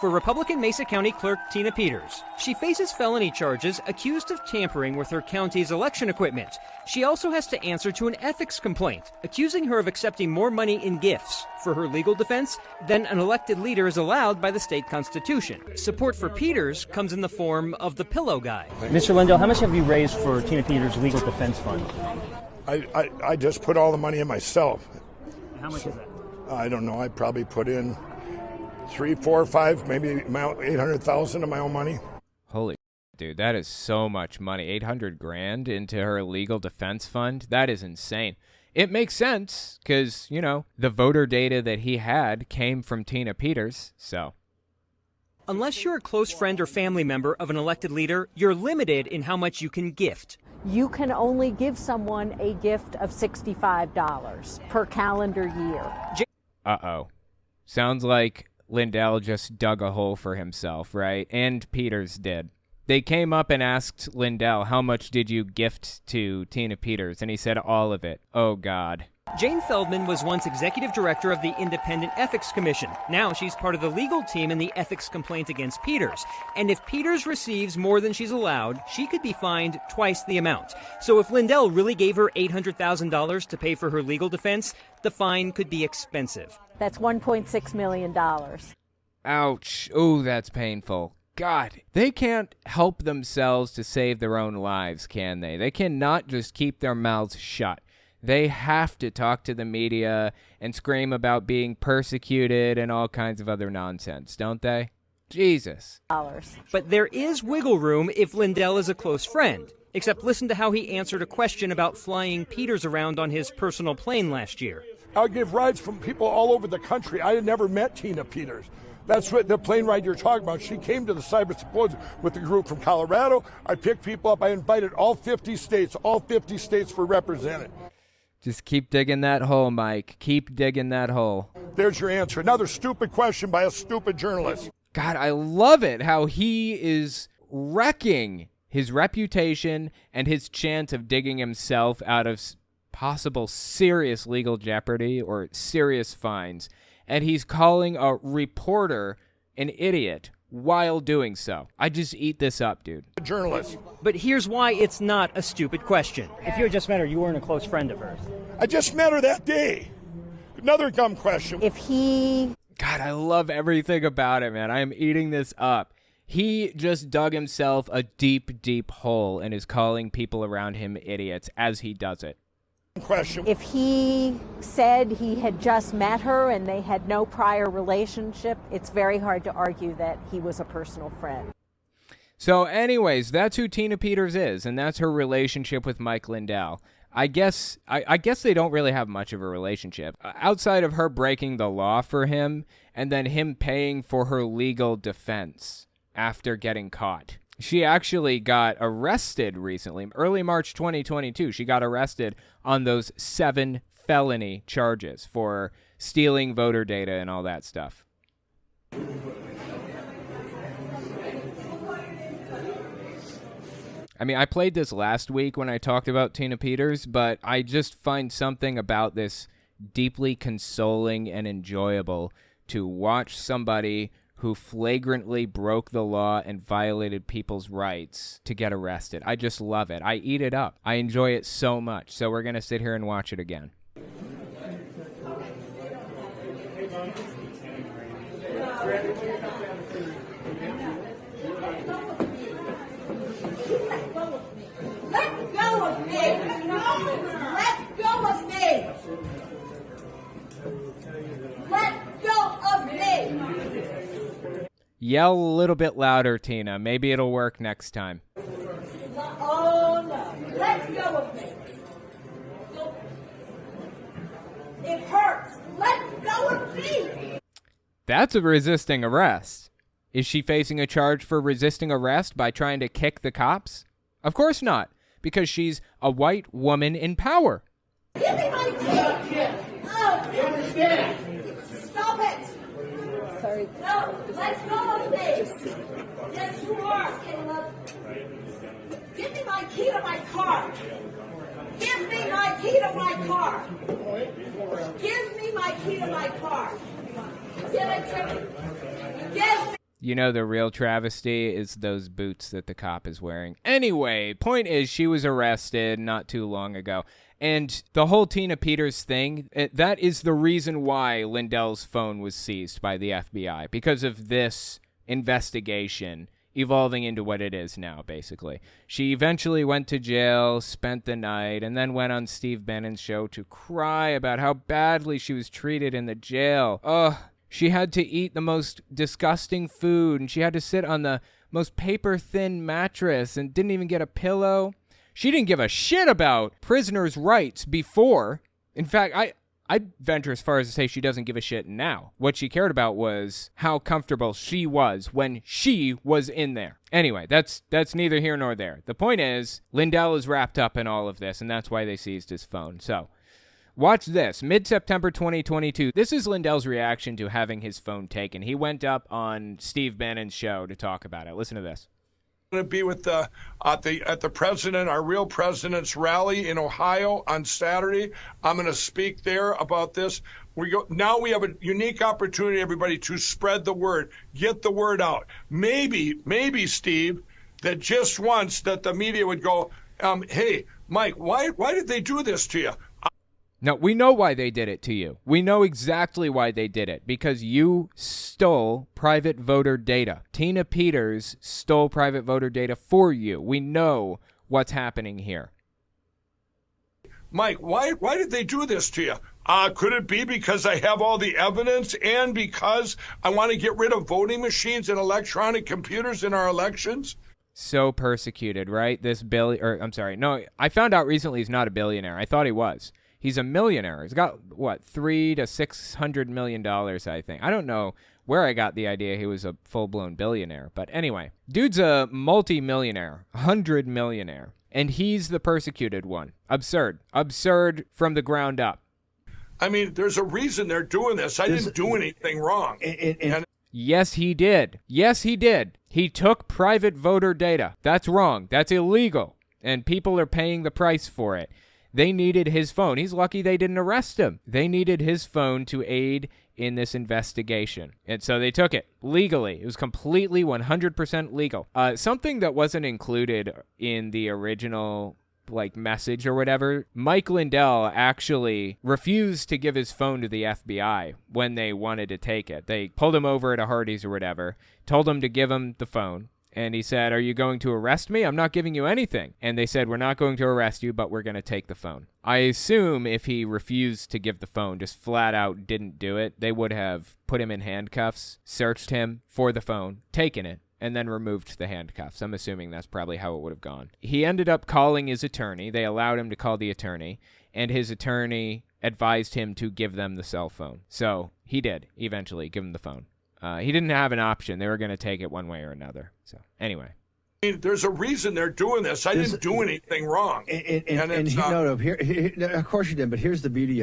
For Republican Mesa County Clerk Tina Peters, she faces felony charges accused of tampering with her county's election equipment. She also has to answer to an ethics complaint accusing her of accepting more money in gifts for her legal defense than an elected leader is allowed by the state constitution. Support for Peters comes in the form of the Pillow Guy. Mr. Lindell, how much have you raised for Tina Peters' legal defense fund? I just put all the money in myself. How much is that? I don't know. I probably put in 3, 4, 5, maybe about 800,000 of my own money. Holy dude, that is so much money. 800 grand into her legal defense fund. That is insane. It makes sense because, you know, the voter data that he had came from Tina Peters, so. Unless you're a close friend or family member of an elected leader, you're limited in how much you can gift. You can only give someone a gift of $65 per calendar year. Uh-oh. Sounds like Lindell just dug a hole for himself, right? And Peters did. They came up and asked Lindell, how much did you gift to Tina Peters? And he said all of it. Oh, God. Jane Feldman was once executive director of the Independent Ethics Commission. Now she's part of the legal team in the ethics complaint against Peters. And if Peters receives more than she's allowed, she could be fined twice the amount. So if Lindell really gave her $800,000 to pay for her legal defense, the fine could be expensive. That's $1.6 million. Ouch. Ooh, that's painful. God, they can't help themselves to save their own lives, can they? They cannot just keep their mouths shut. They have to talk to the media and scream about being persecuted and all kinds of other nonsense, don't they? Jesus. But there is wiggle room if Lindell is a close friend. Except listen to how he answered a question about flying Peters around on his personal plane last year. I give rides from people all over the country. I had never met Tina Peters. That's what the plane ride you're talking about. She came to the Cyber Symposium with a group from Colorado. I picked people up. I invited all 50 states. All 50 states were represented. Just keep digging that hole, Mike. Keep digging that hole. There's your answer. Another stupid question by a stupid journalist. God, I love it how he is wrecking his reputation and his chance of digging himself out of possible serious legal jeopardy or serious fines. And he's calling a reporter an idiot while doing so. I just eat this up, dude. Journalist. But here's why it's not a stupid question. If you had just met her, you weren't a close friend of hers. I just met her that day. Another dumb question. If he... God, I love everything about it, man. I am eating this up. He just dug himself a deep, deep hole and is calling people around him idiots as he does it. Question. If he said he had just met her and they had no prior relationship, it's very hard to argue that he was a personal friend. So anyways, that's who Tina Peters is, and that's her relationship with Mike Lindell. I guess they don't really have much of a relationship. Outside of her breaking the law for him and then him paying for her legal defense after getting caught. She actually got arrested recently. Early March 2022, she got arrested on those 7 felony charges for stealing voter data and all that stuff. I mean, I played this last week when I talked about Tina Peters, but I just find something about this deeply consoling and enjoyable to watch somebody who flagrantly broke the law and violated people's rights to get arrested. I just love it. I eat it up. I enjoy it so much. So we're going to sit here and watch it again. Let go of me! Let go of me! Let go of me! Yell a little bit louder, Tina. Maybe it'll work next time. Oh no! Let go of me! It hurts! Let go of me! That's a resisting arrest. Is she facing a charge for resisting arrest by trying to kick the cops? Of course not, because she's a white woman in power. Give me my teeth! Oh, you understand? Stop it! Sorry. No, let go of me! Yes, you are, Caleb. Give me my key to my car. Give me my key to my car. Give me my key to my car. Give it to me. Give me. You know, the real travesty is those boots that the cop is wearing. Anyway, point is, she was arrested not too long ago. And the whole Tina Peters thing, that is the reason why Lindell's phone was seized by the FBI, because of this investigation evolving into what it is now, basically. She eventually went to jail, spent the night, and then went on Steve Bannon's show to cry about how badly she was treated in the jail. Ugh. She had to eat the most disgusting food, and she had to sit on the most paper-thin mattress and didn't even get a pillow. She didn't give a shit about prisoners' rights before. In fact, I'd venture as far as to say she doesn't give a shit now. What she cared about was how comfortable she was when she was in there. Anyway, that's neither here nor there. The point is, Lindell is wrapped up in all of this, and that's why they seized his phone. So, watch this. Mid-September 2022. This is Lindell's reaction to having his phone taken. He went up on Steve Bannon's show to talk about it. Listen to this. Going to be with at the president, our real president's rally in Ohio on Saturday. I'm going to speak there about this. Now we have a unique opportunity, everybody, to spread the word, get the word out. Maybe Steve, that just once that the media would go, hey, Mike, why did they do this to you? No, we know why they did it to you. We know exactly why they did it. Because you stole private voter data. Tina Peters stole private voter data for you. We know what's happening here. Mike, why did they do this to you? Could it be because I have all the evidence and because I want to get rid of voting machines and electronic computers in our elections? So persecuted, right? I found out recently he's not a billionaire. I thought he was. He's a millionaire. He's got, $300 to $600 million, I think. I don't know where I got the idea he was a full-blown billionaire. But anyway, dude's a multi-millionaire, 100 millionaire. And he's the persecuted one. Absurd. Absurd from the ground up. I mean, there's a reason they're doing this. I didn't do anything wrong. Yes, he did. Yes, he did. He took private voter data. That's wrong. That's illegal. And people are paying the price for it. They needed his phone. He's lucky they didn't arrest him. They needed his phone to aid in this investigation. And so they took it legally. It was completely 100% legal. Something that wasn't included in the original message or whatever, Mike Lindell actually refused to give his phone to the FBI when they wanted to take it. They pulled him over at a Hardee's or whatever, told him to give him the phone. And he said, "Are you going to arrest me? I'm not giving you anything." And they said, "We're not going to arrest you, but we're going to take the phone." I assume if he refused to give the phone, just flat out didn't do it, they would have put him in handcuffs, searched him for the phone, taken it, and then removed the handcuffs. I'm assuming that's probably how it would have gone. He ended up calling his attorney. They allowed him to call the attorney, and his attorney advised him to give them the cell phone. So he did eventually give him the phone. He didn't have an option. They were going to take it one way or another. So anyway, There's a reason they're doing this. I didn't do anything wrong. Of course you did, but here's the beauty.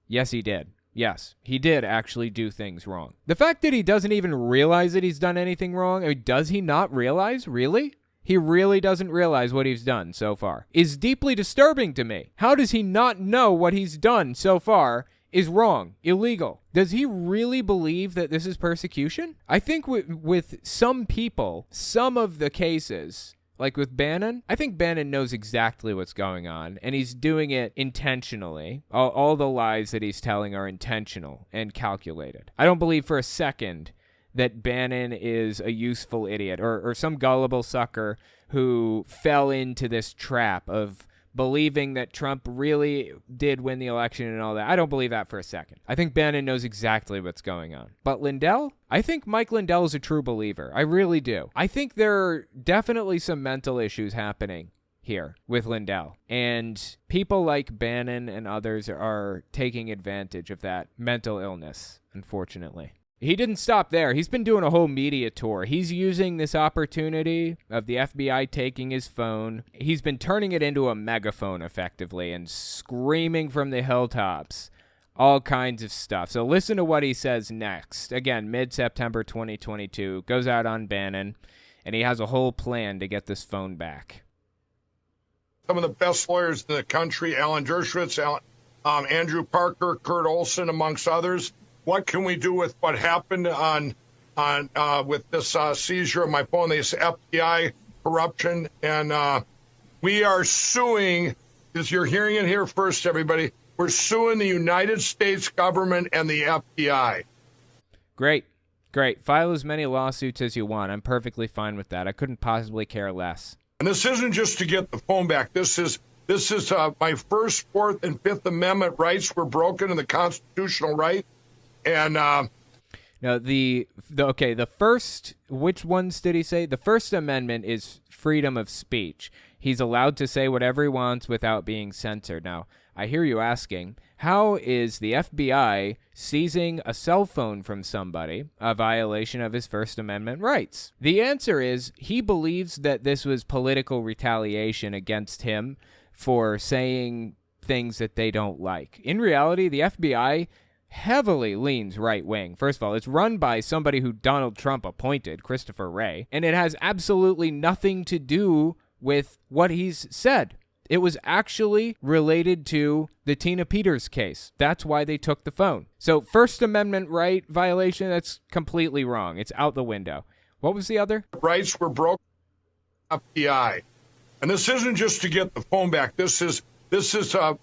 Yes, he did. Yes, he did actually do things wrong. The fact that he doesn't even realize that he's done anything wrong, I mean, does he not realize? Really? He really doesn't realize what he's done so far. Is deeply disturbing to me. How does he not know what he's done so far is wrong, illegal? Does he really believe that this is persecution? I think with some people, some of the cases, like with Bannon, I think Bannon knows exactly what's going on, and he's doing it intentionally. All the lies that he's telling are intentional and calculated. I don't believe for a second that Bannon is a useful idiot or some gullible sucker who fell into this trap of believing that Trump really did win the election and all that. I don't believe that for a second. I think Bannon knows exactly what's going on. But Lindell? I think Mike Lindell is a true believer. I really do. I think there are definitely some mental issues happening here with Lindell. And people like Bannon and others are taking advantage of that mental illness, unfortunately. He didn't stop there. He's been doing a whole media tour. He's using this opportunity of the FBI taking his phone. He's been turning it into a megaphone, effectively, and screaming from the hilltops all kinds of stuff. So listen to what he says next. Again, mid-September 2022. Goes out on Bannon, and he has a whole plan to get this phone back. Some of the best lawyers in the country, Alan Dershowitz, Andrew Parker, Kurt Olson, amongst others. What can we do with what happened with this seizure of my phone, this FBI corruption? And we are suing, as you're hearing it here first, everybody, we're suing the United States government and the FBI. Great. File as many lawsuits as you want. I'm perfectly fine with that. I couldn't possibly care less. And this isn't just to get the phone back. This is my First, Fourth, and Fifth Amendment rights were broken in the constitutional right. And no, the first, which ones did he say? The First Amendment is freedom of speech. He's allowed to say whatever he wants without being censored. Now, I hear you asking, how is the FBI seizing a cell phone from somebody a violation of his First Amendment rights? The answer is he believes that this was political retaliation against him for saying things that they don't like. In reality, the FBI heavily leans right-wing. First of all, it's run by somebody who Donald Trump appointed, Christopher Wray, and it has absolutely nothing to do with what he's said. It was actually related to the Tina Peters case. That's why they took the phone. So First Amendment right violation, that's completely wrong. It's out the window. What was the other? Rights were broken by the FBI. And this isn't just to get the phone back. This is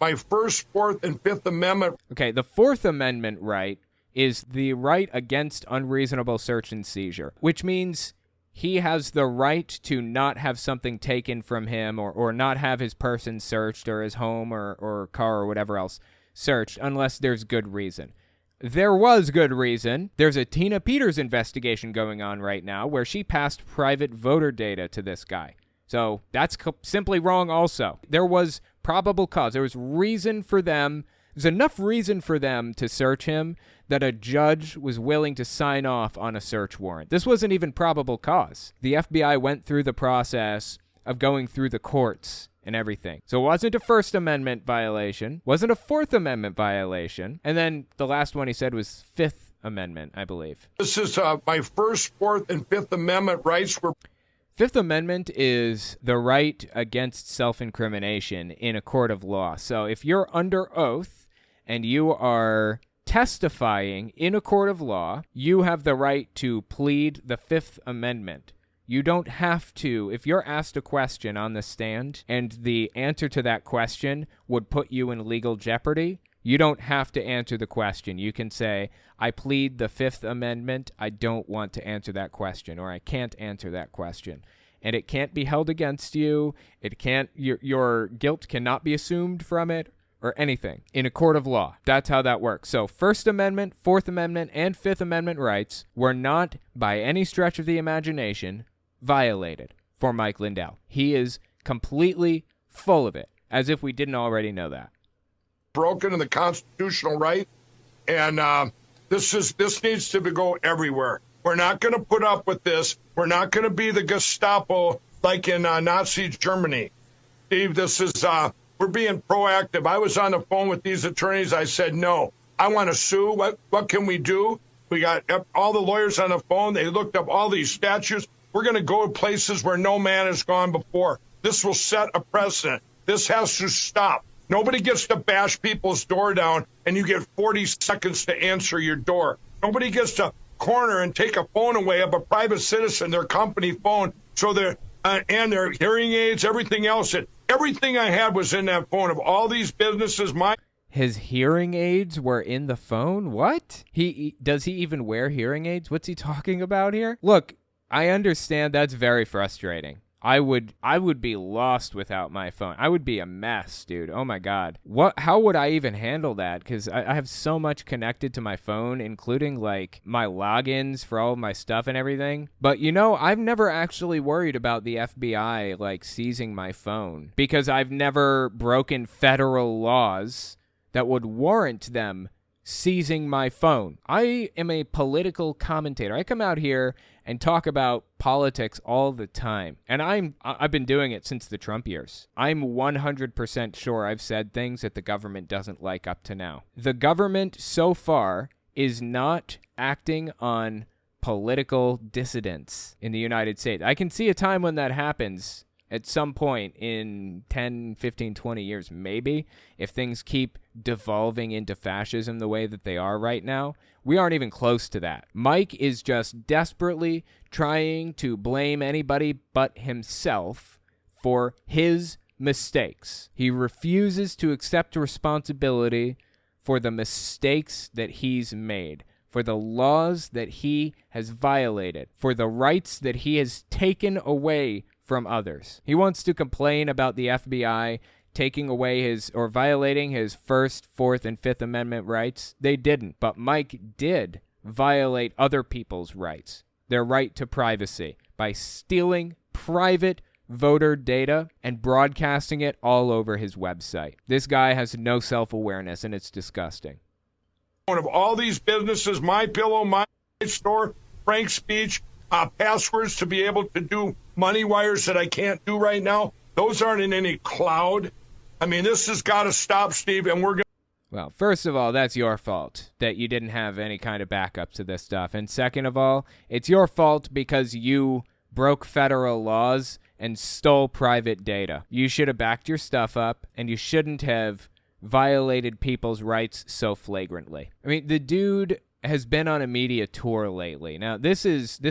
my First, Fourth, and Fifth Amendment. Okay, the Fourth Amendment right is the right against unreasonable search and seizure, which means he has the right to not have something taken from him or not have his person searched or his home or car or whatever else searched unless there's good reason. There was good reason. There's a Tina Peters investigation going on right now where she passed private voter data to this guy. So that's simply wrong also. There was probable cause. There was reason for them. There's enough reason for them to search him that a judge was willing to sign off on a search warrant. This wasn't even probable cause. The FBI went through the process of going through the courts and everything. So it wasn't a First Amendment violation, wasn't a Fourth Amendment violation, and then the last one he said was Fifth Amendment, I believe. This is my First, Fourth, and Fifth Amendment rights were... Fifth Amendment is the right against self-incrimination in a court of law. So if you're under oath and you are testifying in a court of law, you have the right to plead the Fifth Amendment. You don't have to, if you're asked a question on the stand and the answer to that question would put you in legal jeopardy, you don't have to answer the question. You can say, I plead the Fifth Amendment. I don't want to answer that question, or I can't answer that question. And it can't be held against you. It can't, your guilt cannot be assumed from it or anything in a court of law. That's how that works. So First Amendment, Fourth Amendment, and Fifth Amendment rights were not, by any stretch of the imagination, violated for Mike Lindell. He is completely full of it, as if we didn't already know that. Broken in the constitutional right, and this needs to go everywhere. We're not going to put up with this. We're not going to be the Gestapo like in Nazi Germany. Steve, this is, we're being proactive. I was on the phone with these attorneys. I said, no, I want to sue. What can we do? We got all the lawyers on the phone. They looked up all these statutes. We're going to go to places where no man has gone before. This will set a precedent. This has to stop. Nobody gets to bash people's door down and you get 40 seconds to answer your door. Nobody gets to corner and take a phone away of a private citizen, their company phone, so they're and their hearing aids, everything else. Everything I had was in that phone of all these businesses. His hearing aids were in the phone? What? Does he even wear hearing aids? What's he talking about here? Look, I understand that's very frustrating. I would be lost without my phone. I would be a mess, dude. Oh my God. How would I even handle that? Because I have so much connected to my phone, including like my logins for all of my stuff and everything. But you know, I've never actually worried about the FBI like seizing my phone because I've never broken federal laws that would warrant them seizing my phone. I am a political commentator. I come out here and talk about politics all the time. And I've been doing it since the Trump years. I'm 100% sure I've said things that the government doesn't like up to now. The government so far is not acting on political dissidents in the United States. I can see a time when that happens at some point in 10, 15, 20 years, maybe, if things keep devolving into fascism the way that they are right now. We aren't even close to that. Mike is just desperately trying to blame anybody but himself for his mistakes. He refuses to accept responsibility for the mistakes that he's made, for the laws that he has violated, for the rights that he has taken away from others. He wants to complain about the FBI taking away or violating his First, Fourth, and Fifth Amendment rights. They didn't, but Mike did violate other people's rights, their right to privacy, by stealing private voter data and broadcasting it all over his website. This guy has no self-awareness, and it's disgusting. One of all these businesses, My Pillow, My Store, Frank's Speech, passwords to be able to do money wires that I can't do right now. Those aren't in any cloud. I mean, this has got to stop, Steve, and we're going to... Well, first of all, that's your fault that you didn't have any kind of backup to this stuff. And second of all, it's your fault because you broke federal laws and stole private data. You should have backed your stuff up, and you shouldn't have violated people's rights so flagrantly. I mean, the dude has been on a media tour lately. Now, this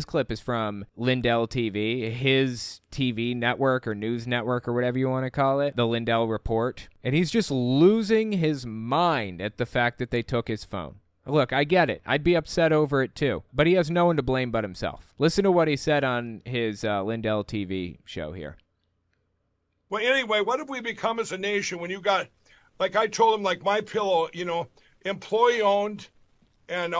clip is from Lindell TV, his TV network or news network or whatever you want to call it, the Lindell Report. And he's just losing his mind at the fact that they took his phone. Look, I get it. I'd be upset over it too. But he has no one to blame but himself. Listen to what he said on his Lindell TV show here. Well, anyway, what have we become as a nation when you got, like I told him, like My Pillow, you know, employee-owned, and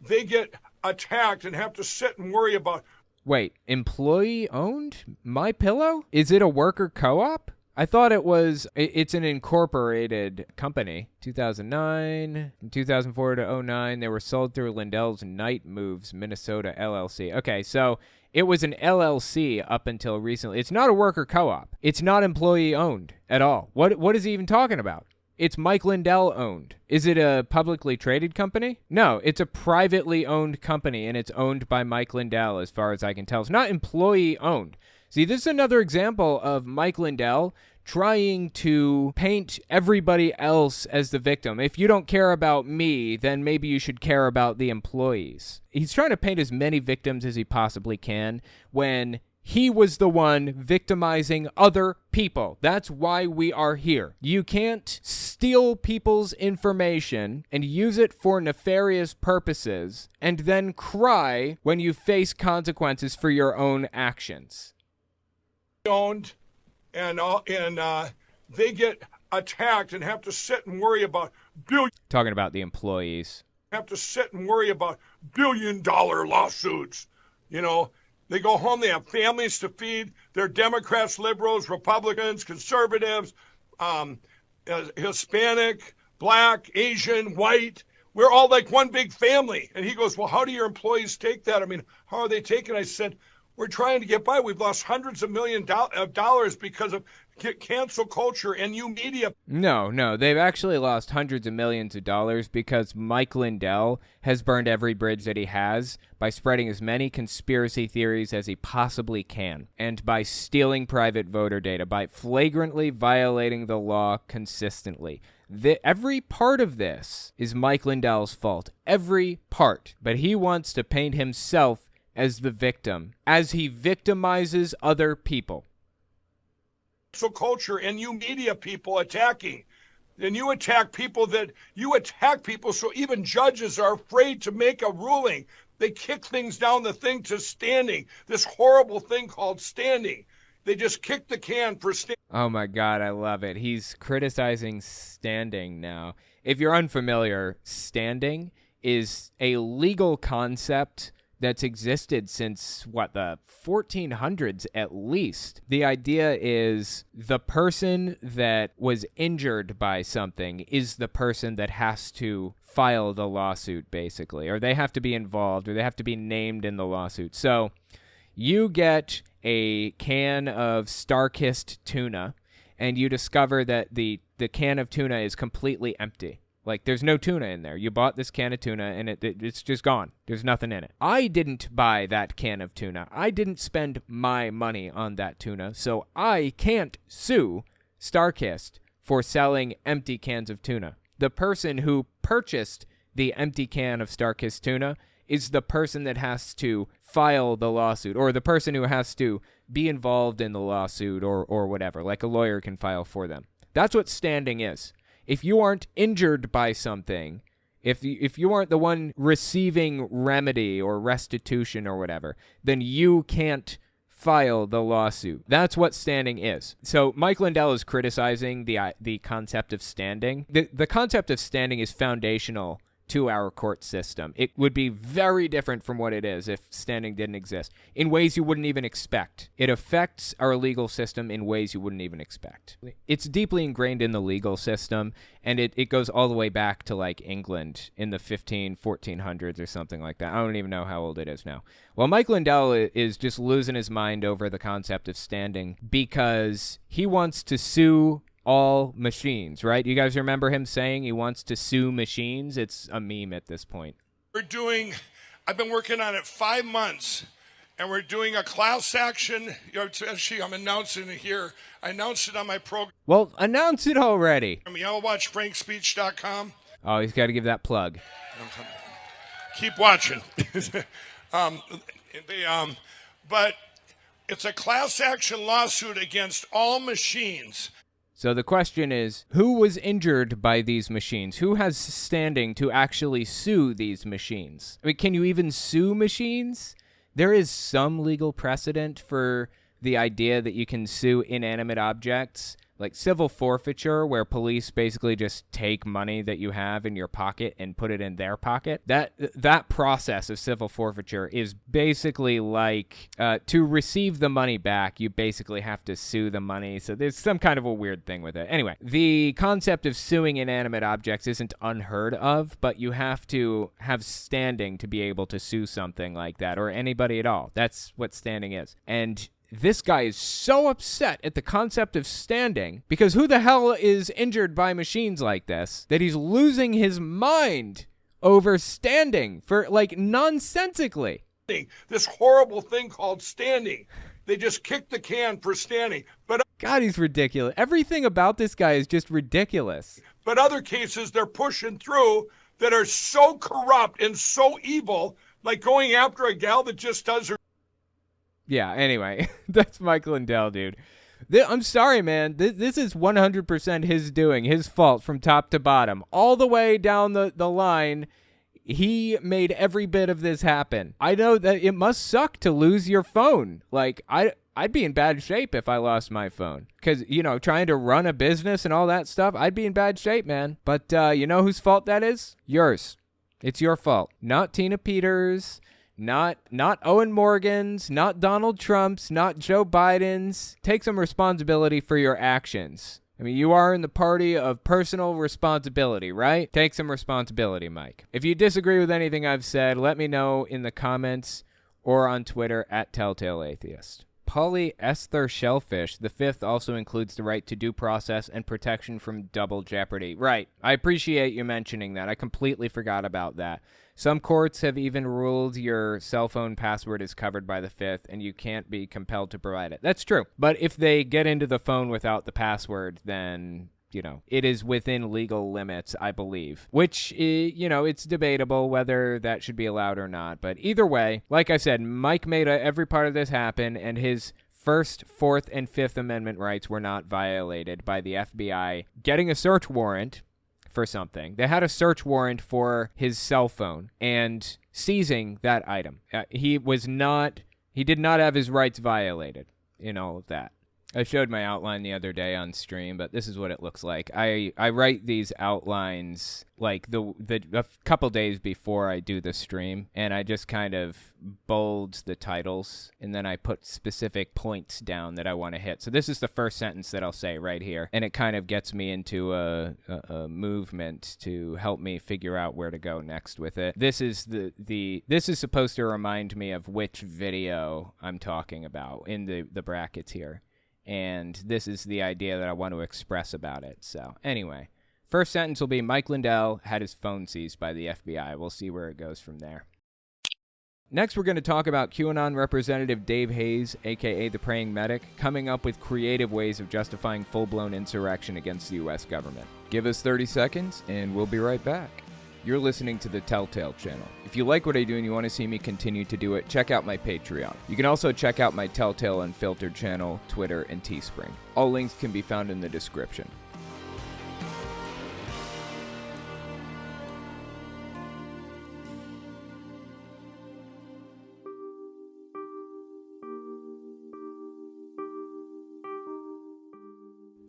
they get attacked and have to sit and worry about... Wait, employee-owned? My Pillow? Is it a worker co-op? I thought it's an incorporated company. 2009, from 2004 to 2009, they were sold through Lindell's Night Moves, Minnesota LLC. Okay, so it was an LLC up until recently. It's not a worker co-op. It's not employee-owned at all. What is he even talking about? It's Mike Lindell owned. Is it a publicly traded company? No, it's a privately owned company, and it's owned by Mike Lindell, as far as I can tell. It's not employee owned. See, this is another example of Mike Lindell trying to paint everybody else as the victim. If you don't care about me, then maybe you should care about the employees. He's trying to paint as many victims as he possibly can when he was the one victimizing other people. That's why we are here. You can't steal people's information and use it for nefarious purposes and then cry when you face consequences for your own actions. Owned, and they get attacked and have to sit and worry about Talking about the employees. Have to sit and worry about billion-dollar lawsuits. You know, they go home, they have families to feed. They're Democrats, liberals, Republicans, conservatives, Hispanic, black, Asian, white. We're all like one big family. And he goes, well, how do your employees take that? I mean, how are they taking it? I said, We're trying to get by. We've lost hundreds of millions of dollars because of cancel culture and you media. No, they've actually lost hundreds of millions of dollars because Mike Lindell has burned every bridge that he has by spreading as many conspiracy theories as he possibly can, and by stealing private voter data, by flagrantly violating the law consistently. Every part of this is Mike Lindell's fault. Every part. But he wants to paint himself as the victim, as he victimizes other people. So culture and you media people attacking. Then you attack people so even judges are afraid to make a ruling. They kick things down the thing to standing. This horrible thing called standing. They just kick the can for standing. Oh my God, I love it. He's criticizing standing now. If you're unfamiliar, standing is a legal concept that's existed since, the 1400s at least. The idea is the person that was injured by something is the person that has to file the lawsuit, basically, or they have to be involved, or they have to be named in the lawsuit. So you get a can of Starkist tuna, and you discover that the can of tuna is completely empty. Like, there's no tuna in there. You bought this can of tuna, and it's just gone. There's nothing in it. I didn't buy that can of tuna. I didn't spend my money on that tuna, so I can't sue Starkist for selling empty cans of tuna. The person who purchased the empty can of Starkist tuna is the person that has to file the lawsuit, or the person who has to be involved in the lawsuit, or whatever. Like, a lawyer can file for them. That's what standing is. If you aren't injured by something, if you aren't the one receiving remedy or restitution or whatever, then you can't file the lawsuit. That's what standing is. So Mike Lindell is criticizing the concept of standing. The concept of standing is foundational to our court system. It would be very different from what it is if standing didn't exist, in ways you wouldn't even expect. It affects our legal system in ways you wouldn't even expect. It's deeply ingrained in the legal system, and it goes all the way back to, like, England in the 1400s or something like that. I don't even know how old it is now. Well, Mike Lindell is just losing his mind over the concept of standing because he wants to sue all machines, right? You guys remember him saying he wants to sue machines? It's a meme at this point. I've been working on it 5 months, and we're doing a class action. Actually, I'm announcing it here. I announced it on my program. Well, announce it already. Y'all watch frankspeech.com. Oh, he's got to give that plug. Keep watching. But it's a class action lawsuit against all machines. So the question is, who was injured by these machines? Who has standing to actually sue these machines? I mean, can you even sue machines? There is some legal precedent for the idea that you can sue inanimate objects, like civil forfeiture, where police basically just take money that you have in your pocket and put it in their pocket. That process of civil forfeiture is basically like to receive the money back, you basically have to sue the money. So there's some kind of a weird thing with it. Anyway, the concept of suing inanimate objects isn't unheard of, but you have to have standing to be able to sue something like that, or anybody at all. That's what standing is. And this guy is so upset at the concept of standing, because who the hell is injured by machines like this, that he's losing his mind over standing for, like, nonsensically. This horrible thing called standing. They just kick the can for standing. But God, he's ridiculous. Everything about this guy is just ridiculous. But other cases they're pushing through that are so corrupt and so evil, like going after a gal that just does her. Yeah, anyway, that's Mike Lindell, dude. I'm sorry, man. This is 100% his doing, his fault from top to bottom. All the way down the line, he made every bit of this happen. I know that it must suck to lose your phone. Like, I'd be in bad shape if I lost my phone. Because, trying to run a business and all that stuff, I'd be in bad shape, man. But you know whose fault that is? Yours. It's your fault. Not Tina Peters'. Not Owen Morgan's, not Donald Trump's, not Joe Biden's. Take some responsibility for your actions. I mean, you are in the party of personal responsibility, right? Take some responsibility, Mike. If you disagree with anything I've said, let me know in the comments or on Twitter at TelltaleAtheist. Polyester shellfish. The fifth also includes the right to due process and protection from double jeopardy. Right. I appreciate you mentioning that. I completely forgot about that. Some courts have even ruled your cell phone password is covered by the fifth, and you can't be compelled to provide it. That's true. But if they get into the phone without the password, then, you know, it is within legal limits, I believe. Which, you know, it's debatable whether that should be allowed or not. But either way, like I said, Mike made every part of this happen, and his First, Fourth, and Fifth Amendment rights were not violated by the FBI getting a search warrant for something. They had a search warrant for his cell phone and seizing that item. He did not have his rights violated in all of that. I showed my outline the other day on stream, but this is what it looks like. I write these outlines like a couple days before I do the stream, and I just kind of bold the titles, and then I put specific points down that I want to hit. So this is the first sentence that I'll say right here, and it kind of gets me into a movement to help me figure out where to go next with it. This is this is supposed to remind me of which video I'm talking about in the brackets here. And this is the idea that I want to express about it. So anyway, first sentence will be Mike Lindell had his phone seized by the FBI. We'll see where it goes from there. Next, we're going to talk about QAnon Representative Dave Hayes, a.k.a. the Praying Medic, coming up with creative ways of justifying full-blown insurrection against the U.S. government. Give us 30 seconds, and we'll be right back. You're listening to the Telltale channel. If you like what I do and you want to see me continue to do it, check out my Patreon. You can also check out my Telltale Unfiltered channel, Twitter, and Teespring. All links can be found in the description.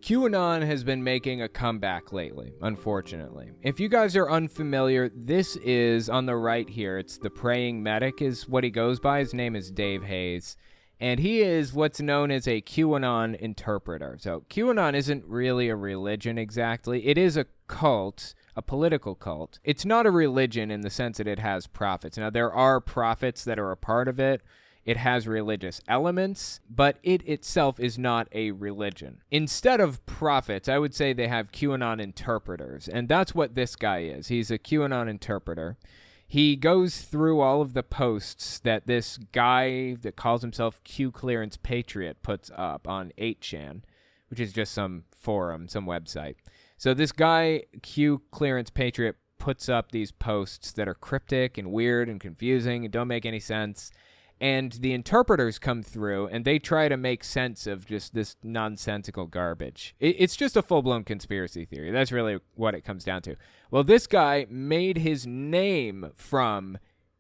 QAnon has been making a comeback lately, unfortunately. If you guys are unfamiliar, this is on the right here. It's the Praying Medic is what he goes by. His name is Dave Hayes. And he is what's known as a QAnon interpreter. So QAnon isn't really a religion exactly. It is a cult, a political cult. It's not a religion in the sense that it has prophets. Now, there are prophets that are a part of it. It has religious elements, but it itself is not a religion. Instead of prophets, I would say they have QAnon interpreters, and that's what this guy is. He's a QAnon interpreter. He goes through all of the posts that this guy that calls himself Q Clearance Patriot puts up on 8chan, which is just some forum, some website. So this guy, Q Clearance Patriot, puts up these posts that are cryptic and weird and confusing and don't make any sense. And the interpreters come through, and they try to make sense of just this nonsensical garbage. It's just a full-blown conspiracy theory. That's really what it comes down to. Well, this guy made his name from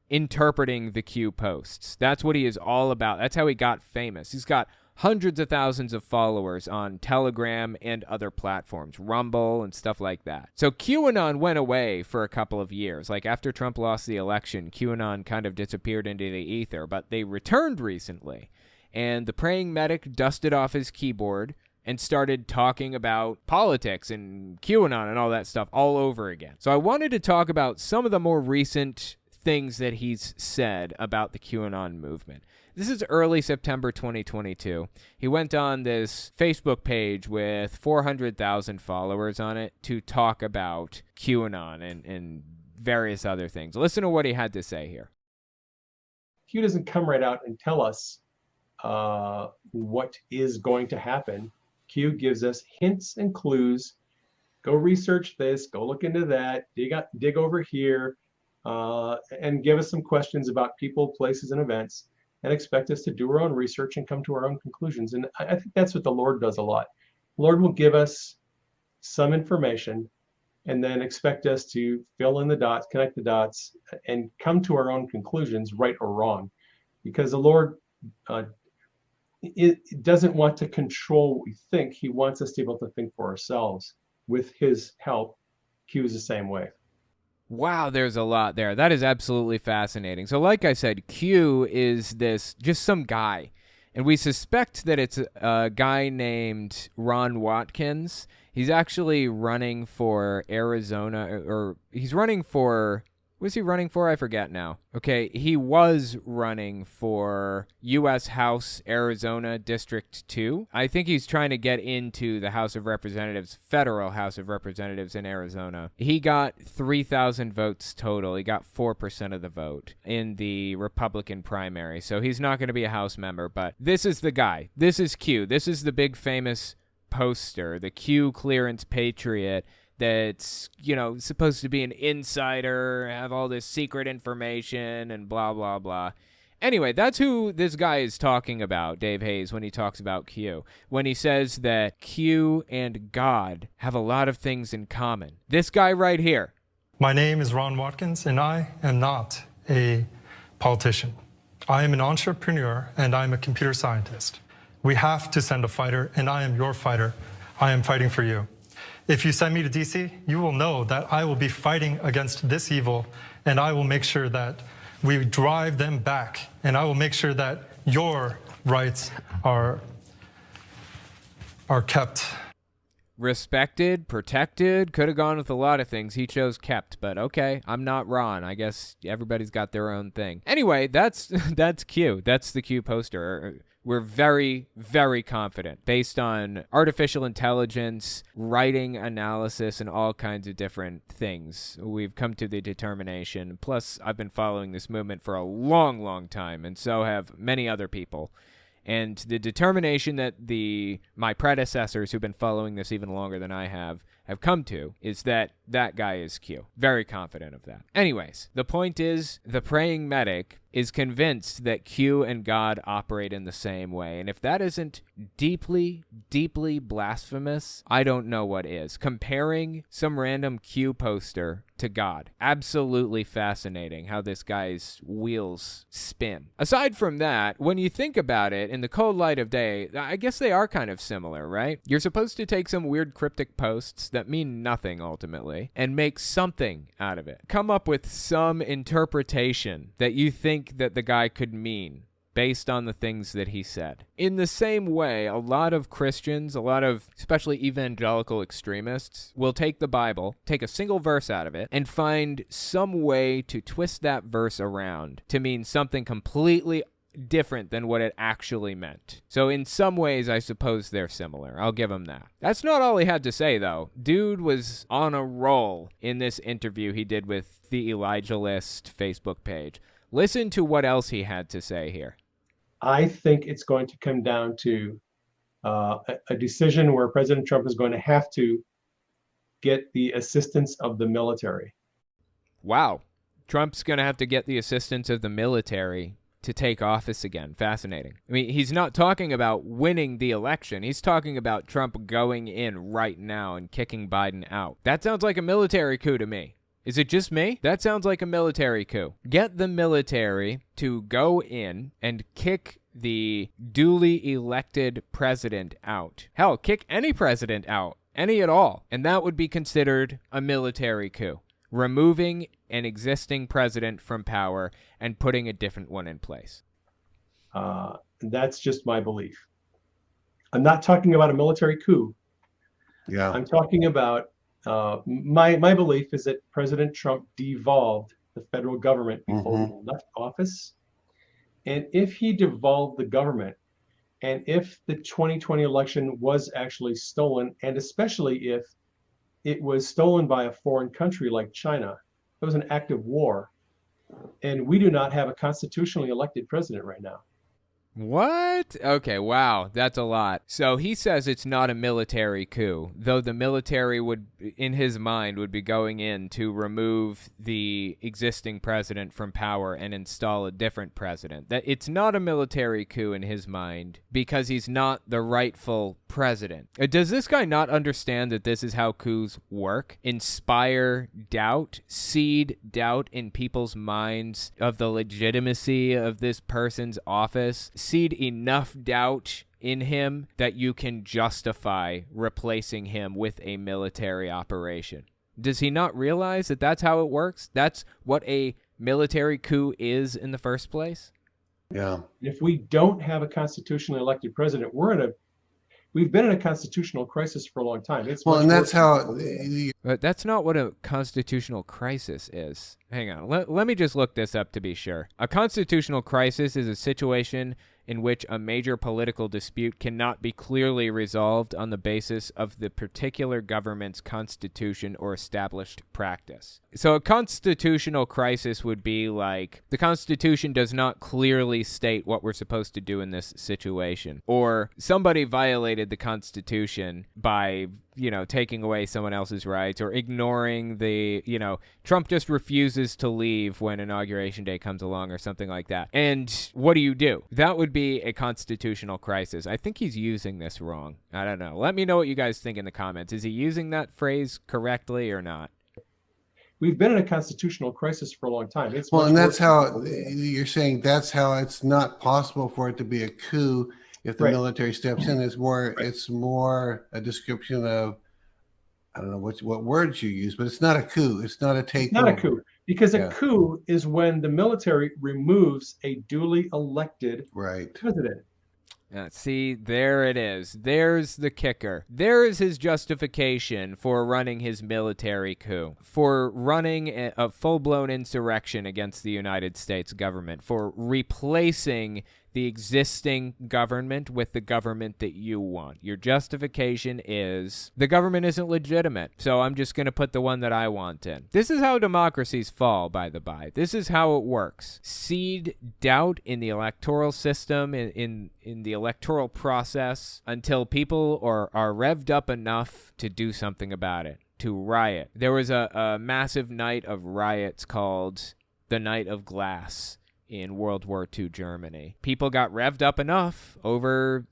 interpreting the Q posts. That's what he is all about. That's how he got famous. He's got hundreds of thousands of followers on Telegram and other platforms, Rumble and stuff like that. So QAnon went away for a couple of years. Like after Trump lost the election, QAnon kind of disappeared into the ether, but they returned recently. And the Praying Medic dusted off his keyboard and started talking about politics and QAnon and all that stuff all over again. So I wanted to talk about some of the more recent things that he's said about the QAnon movement. This is early September 2022. He went on this Facebook page with 400,000 followers on it to talk about QAnon and various other things. Listen to what he had to say here. Q doesn't come right out and tell us what is going to happen. Q gives us hints and clues. Go research this, go look into that, dig over here, and give us some questions about people, places, and events, and expect us to do our own research and come to our own conclusions. And I think that's what the Lord does a lot. The Lord will give us some information and then expect us to fill in the dots, connect the dots, and come to our own conclusions, right or wrong. Because the Lord it doesn't want to control what we think. He wants us to be able to think for ourselves. With his help, Q is the same way. Wow, there's a lot there. That is absolutely fascinating. So like I said, Q is just some guy. And we suspect that it's a guy named Ron Watkins. He's actually running for Arizona, or he's running for Was he running for? I forget now. Okay, he was running for U.S. House Arizona District 2. I think he's trying to get into the House of Representatives, federal House of Representatives in Arizona. He got 3,000 votes total. He got 4% of the vote in the Republican primary. So he's not going to be a House member, but this is the guy. This is Q. This is the big famous poster, the Q clearance patriot that's, supposed to be an insider, have all this secret information and blah, blah, blah. Anyway, that's who this guy is talking about, Dave Hayes, when he talks about Q. When he says that Q and God have a lot of things in common. This guy right here. My name is Ron Watkins, and I am not a politician. I am an entrepreneur, and I'm a computer scientist. We have to send a fighter, and I am your fighter. I am fighting for you. If you send me to DC, you will know that I will be fighting against this evil, and I will make sure that we drive them back, and I will make sure that your rights are kept. Respected, protected, could have gone with a lot of things. He chose kept, but okay, I'm not Ron. I guess everybody's got their own thing. Anyway, that's Q. That's the Q poster. We're very, very confident based on artificial intelligence, writing analysis, and all kinds of different things. We've come to the determination. Plus, I've been following this movement for a long, long time, and so have many other people. And the determination that my predecessors who've been following this even longer than I have come to is that guy is Q. Very confident of that. Anyways, the point is the praying medic is convinced that Q and God operate in the same way. And if that isn't deeply, deeply blasphemous, I don't know what is. Comparing some random Q poster to God. Absolutely fascinating how this guy's wheels spin. Aside from that, when you think about it in the cold light of day, I guess they are kind of similar, right? You're supposed to take some weird cryptic posts that mean nothing ultimately and make something out of it. Come up with some interpretation that you think that the guy could mean based on the things that he said. In the same way, a lot of Christians, a lot of especially evangelical extremists, will take the Bible, take a single verse out of it, and find some way to twist that verse around to mean something completely different than what it actually meant. So in some ways, I suppose they're similar. I'll give him that. That's not all he had to say, though. Dude was on a roll in this interview he did with the Elijah List Facebook page. Listen to what else he had to say here. I think it's going to come down to a decision where President Trump is going to have to get the assistance of the military. Wow. Trump's going to have to get the assistance of the military to take office again. Fascinating. I mean, he's not talking about winning the election. He's talking about Trump going in right now and kicking Biden out. That sounds like a military coup to me. Is it just me? That sounds like a military coup. Get the military to go in and kick the duly elected president out. Hell, kick any president out. Any at all. And that would be considered a military coup. Removing an existing president from power and putting a different one in place. That's just my belief. I'm not talking about a military coup. Yeah. I'm talking about my belief is that President Trump devolved the federal government before he left office. And if he devolved the government, and if the 2020 election was actually stolen, and especially if it was stolen by a foreign country like China, it was an act of war. And we do not have a constitutionally elected president right now. What? Okay, wow, that's a lot. So he says it's not a military coup, though the military would, in his mind, would be going in to remove the existing president from power and install a different president. That it's not a military coup in his mind because he's not the rightful president. Does this guy not understand that this is how coups work? Inspire doubt, seed doubt in people's minds of the legitimacy of this person's office, seed enough doubt in him that you can justify replacing him with a military operation. Does he not realize that that's how it works? That's what a military coup is in the first place? Yeah. If we don't have a constitutionally elected president, we're in We've been in a constitutional crisis for a long time. It's Well, much and that's worse how. than before. But that's not what a constitutional crisis is. Hang on. Let me just look this up to be sure. A constitutional crisis is a situation in which a major political dispute cannot be clearly resolved on the basis of the particular government's constitution or established practice. So a constitutional crisis would be like, the Constitution does not clearly state what we're supposed to do in this situation. Or somebody violated the Constitution by, taking away someone else's rights or ignoring Trump just refuses to leave when Inauguration Day comes along or something like that. And what do? That would be a constitutional crisis. I think he's using this wrong. I don't know. Let me know what you guys think in the comments. Is he using that phrase correctly or not? We've been in a constitutional crisis for a long time. It's Well, much and that's worse how than you're saying that's how it's not possible for it to be a coup if the Right. military steps in. It's more a description of, I don't know what words you use, but it's not a coup. It's not a takeover. It's not a coup, because Yeah. a coup is when the military removes a duly elected president. See, there it is. There's the kicker. There is his justification for running his military coup, for running a full-blown insurrection against the United States government, for replacing the existing government with the government that you want. Your justification is the government isn't legitimate, so I'm just going to put the one that I want in. This is how democracies fall, by the by. This is how it works. Seed doubt in the electoral system, in the electoral process, until people are revved up enough to do something about it, to riot. There was a massive night of riots called the Night of Glass in World War II Germany. People got revved up enough over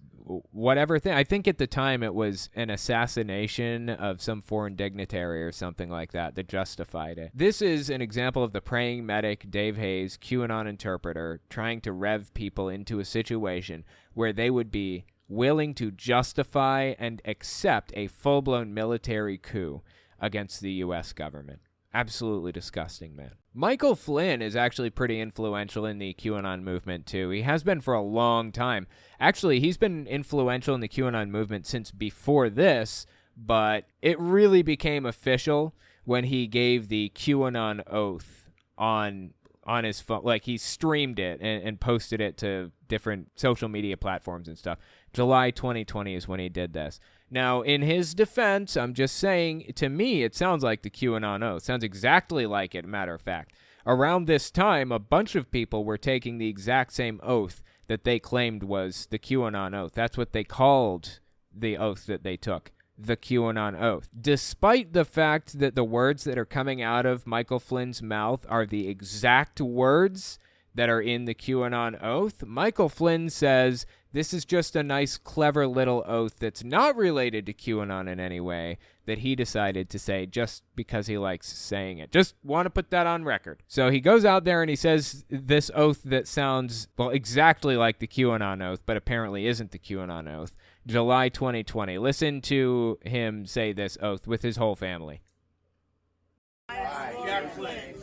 whatever thing. I think at the time it was an assassination of some foreign dignitary or something like that justified it. This is an example of the praying medic Dave Hayes, QAnon interpreter, trying to rev people into a situation where they would be willing to justify and accept a full-blown military coup against the U.S. government. Absolutely disgusting, man. Michael Flynn is actually pretty influential in the QAnon movement, too. He has been for a long time. Actually, he's been influential in the QAnon movement since before this, but it really became official when he gave the QAnon oath on his phone. Like, he streamed it and posted it to different social media platforms and stuff. July 2020 is when he did this. Now, in his defense, I'm just saying, to me, it sounds like the QAnon oath. Sounds exactly like it, matter of fact. Around this time, a bunch of people were taking the exact same oath that they claimed was the QAnon oath. That's what they called the oath that they took, the QAnon oath. Despite the fact that the words that are coming out of Michael Flynn's mouth are the exact words that are in the QAnon oath, Michael Flynn says this is just a nice, clever little oath that's not related to QAnon in any way that he decided to say just because he likes saying it. Just want to put that on record. So he goes out there and he says this oath that sounds, well, exactly like the QAnon oath, but apparently isn't the QAnon oath. July 2020. Listen to him say this oath with his whole family. I, Jack Flynn,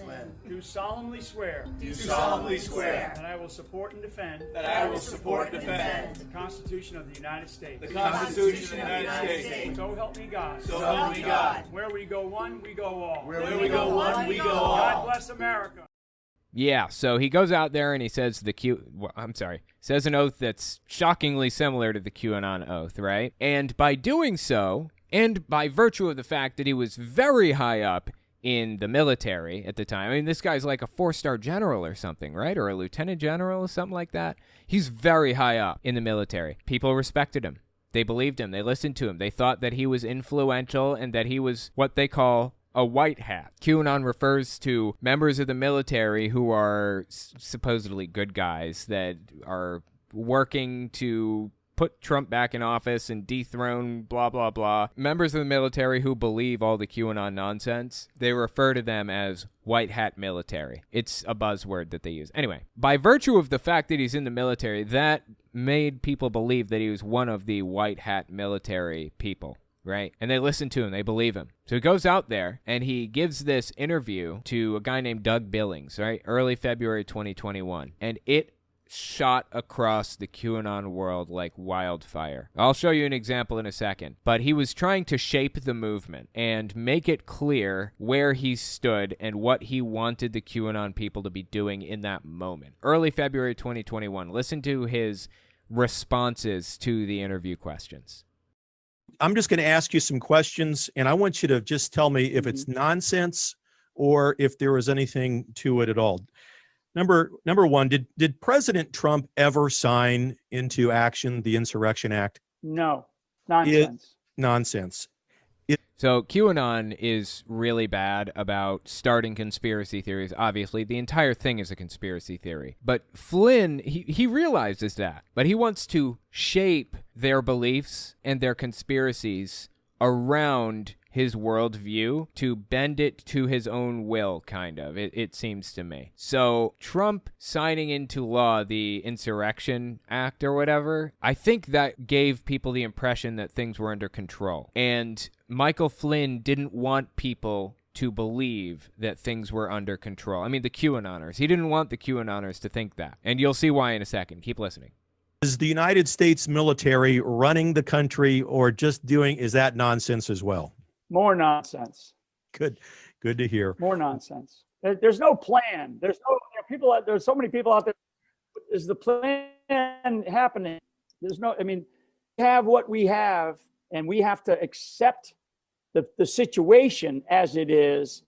do solemnly swear that I will support and defend the Constitution of the United States. So help me God. Where we go one, we go all. God bless America. Yeah, so he goes out there and he says says an oath that's shockingly similar to the QAnon oath, right? And by doing so, and by virtue of the fact that he was very high up in the military at the time. I mean, this guy's like a 4-star general or something, right? Or a lieutenant general or something like that. He's very high up in the military. People respected him. They believed him. They listened to him. They thought that he was influential and that he was what they call a white hat. QAnon refers to members of the military who are supposedly good guys that are working to put Trump back in office and dethrone blah, blah, blah. Members of the military who believe all the QAnon nonsense, they refer to them as white hat military. It's a buzzword that they use. Anyway, by virtue of the fact that he's in the military, that made people believe that he was one of the white hat military people, right? And they listen to him. They believe him. So he goes out there and he gives this interview to a guy named Doug Billings, right? Early February 2021. And it shot across the QAnon world like wildfire. I'll show you an example in a second. But he was trying to shape the movement and make it clear where he stood and what he wanted the QAnon people to be doing in that moment. Early February 2021. Listen to his responses to the interview questions. I'm just going to ask you some questions, and I want you to just tell me if it's nonsense or if there was anything to it at all. Number one, did President Trump ever sign into action the Insurrection Act? No, nonsense. Nonsense. So QAnon is really bad about starting conspiracy theories. Obviously, the entire thing is a conspiracy theory. But Flynn, he realizes that. But he wants to shape their beliefs and their conspiracies around his worldview to bend it to his own will, kind of, it seems to me. So Trump signing into law the Insurrection Act or whatever, I think that gave people the impression that things were under control. And Michael Flynn didn't want people to believe that things were under control. I mean, the QAnoners. He didn't want the QAnoners to think that. And you'll see why in a second. Keep listening. Is the United States military running the country or just is that nonsense as well? More nonsense. Good to hear. More nonsense. There's no plan. There's so many people out there. Is the plan happening? There's no, we have what we have, and we have to accept the situation as it is.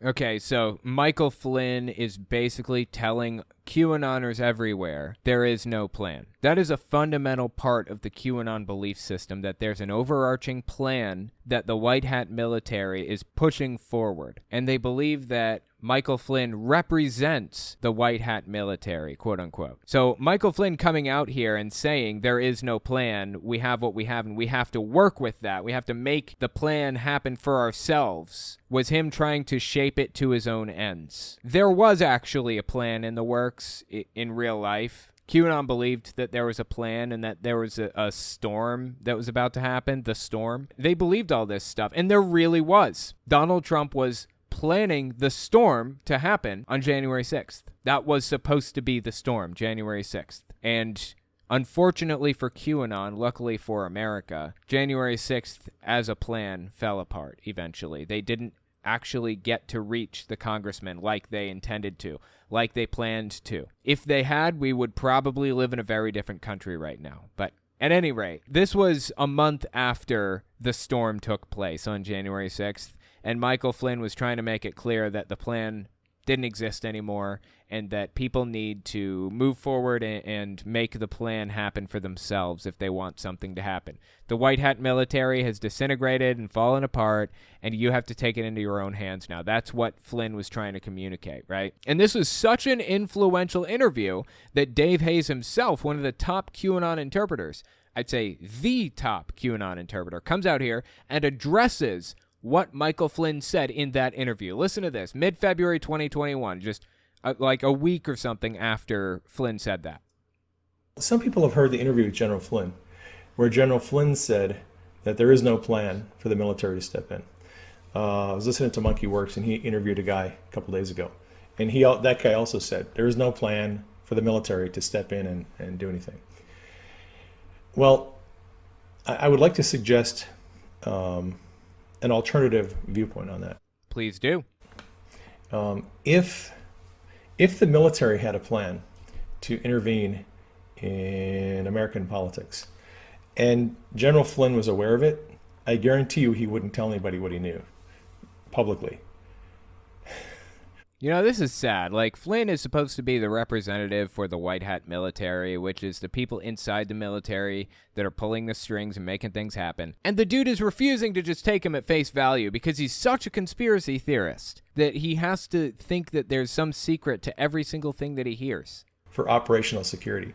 Okay, so Michael Flynn is basically telling QAnoners everywhere there is no plan. That is a fundamental part of the QAnon belief system, that there's an overarching plan that the white hat military is pushing forward. And they believe that Michael Flynn represents the white hat military, quote unquote. So Michael Flynn coming out here and saying there is no plan, we have what we have, and we have to work with that. We have to make the plan happen for ourselves, was him trying to shape it to his own ends. There was actually a plan in the works in real life. QAnon believed that there was a plan and that there was a storm that was about to happen, the storm. They believed all this stuff, and there really was. Donald Trump was planning the storm to happen on January 6th. That was supposed to be the storm, January 6th. And unfortunately for QAnon, luckily for America, January 6th as a plan fell apart eventually. They didn't actually get to reach the congressman like they intended to, like they planned to. If they had, we would probably live in a very different country right now. But at any rate, this was a month after the storm took place on January 6th, and Michael Flynn was trying to make it clear that the plan didn't exist anymore and that people need to move forward and make the plan happen for themselves if they want something to happen. The white hat military has disintegrated and fallen apart, and you have to take it into your own hands now. That's what Flynn was trying to communicate, right? And this was such an influential interview that Dave Hayes himself, one of the top QAnon interpreters, I'd say the top QAnon interpreter, comes out here and addresses what Michael Flynn said in that interview. Listen to this, mid-February 2021, just like a week or something after Flynn said that. Some people have heard the interview with General Flynn, where General Flynn said that there is no plan for the military to step in. I was listening to Monkey Works, and he interviewed a guy a couple days ago, and that guy also said there is no plan for the military to step in and do anything. Well, I would like to suggest an alternative viewpoint on that. Please do. If the military had a plan to intervene in American politics, and General Flynn was aware of it, I guarantee you he wouldn't tell anybody what he knew publicly. You know, this is sad. Like, Flynn is supposed to be the representative for the white hat military, which is the people inside the military that are pulling the strings and making things happen. And the dude is refusing to just take him at face value because he's such a conspiracy theorist that he has to think that there's some secret to every single thing that he hears. For operational security.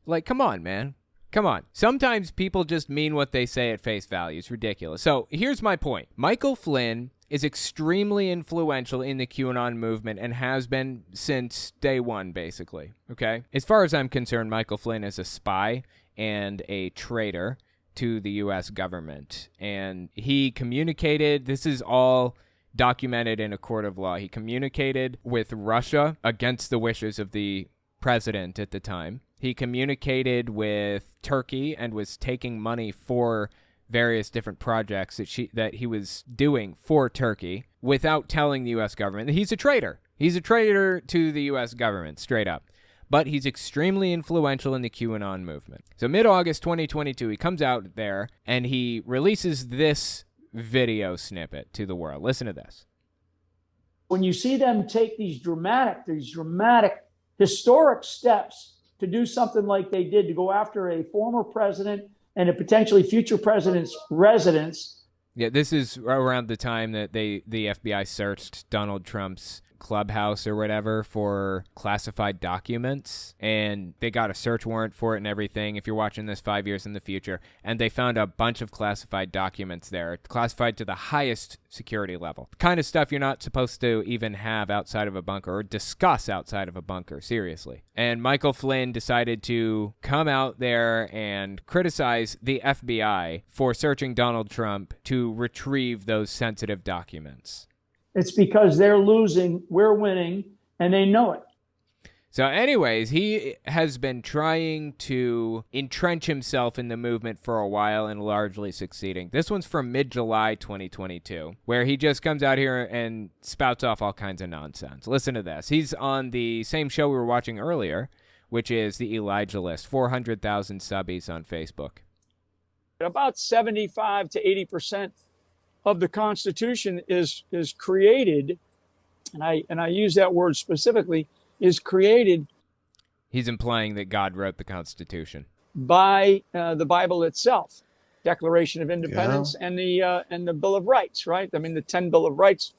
Like, come on, man. Come on. Sometimes people just mean what they say at face value. It's ridiculous. So here's my point. Michael Flynn is extremely influential in the QAnon movement and has been since day one, basically, okay? As far as I'm concerned, Michael Flynn is a spy and a traitor to the U.S. government. And he communicated, this is all documented in a court of law, he communicated with Russia against the wishes of the president at the time. He communicated with Turkey and was taking money for various different projects that he was doing for Turkey without telling the U.S. government. He's a traitor. He's a traitor to the U.S. government, straight up. But he's extremely influential in the QAnon movement. So mid-August 2022, he comes out there and he releases this video snippet to the world. Listen to this. When you see them take these dramatic, historic steps to do something like they did, to go after a former president and a potentially future president's residence. Yeah, this is around the time that the FBI searched Donald Trump's clubhouse or whatever for classified documents, and they got a search warrant for it and everything, if you're watching this 5 years in the future, and they found a bunch of classified documents there, classified to the highest security level. The kind of stuff you're not supposed to even have outside of a bunker or discuss outside of a bunker, seriously. And Michael Flynn decided to come out there and criticize the FBI for searching Donald Trump to retrieve those sensitive documents. It's because they're losing, we're winning, and they know it. So anyways, he has been trying to entrench himself in the movement for a while and largely succeeding. This one's from mid-July 2022, where he just comes out here and spouts off all kinds of nonsense. Listen to this. He's on the same show we were watching earlier, which is the Elijah List, 400,000 subbies on Facebook. About 75 to 80% of the Constitution is created, and I use that word specifically, is created. He's implying that God wrote the Constitution by the Bible itself, Declaration of Independence, and the Bill of Rights, right? I mean, the 10 Bill of Rights.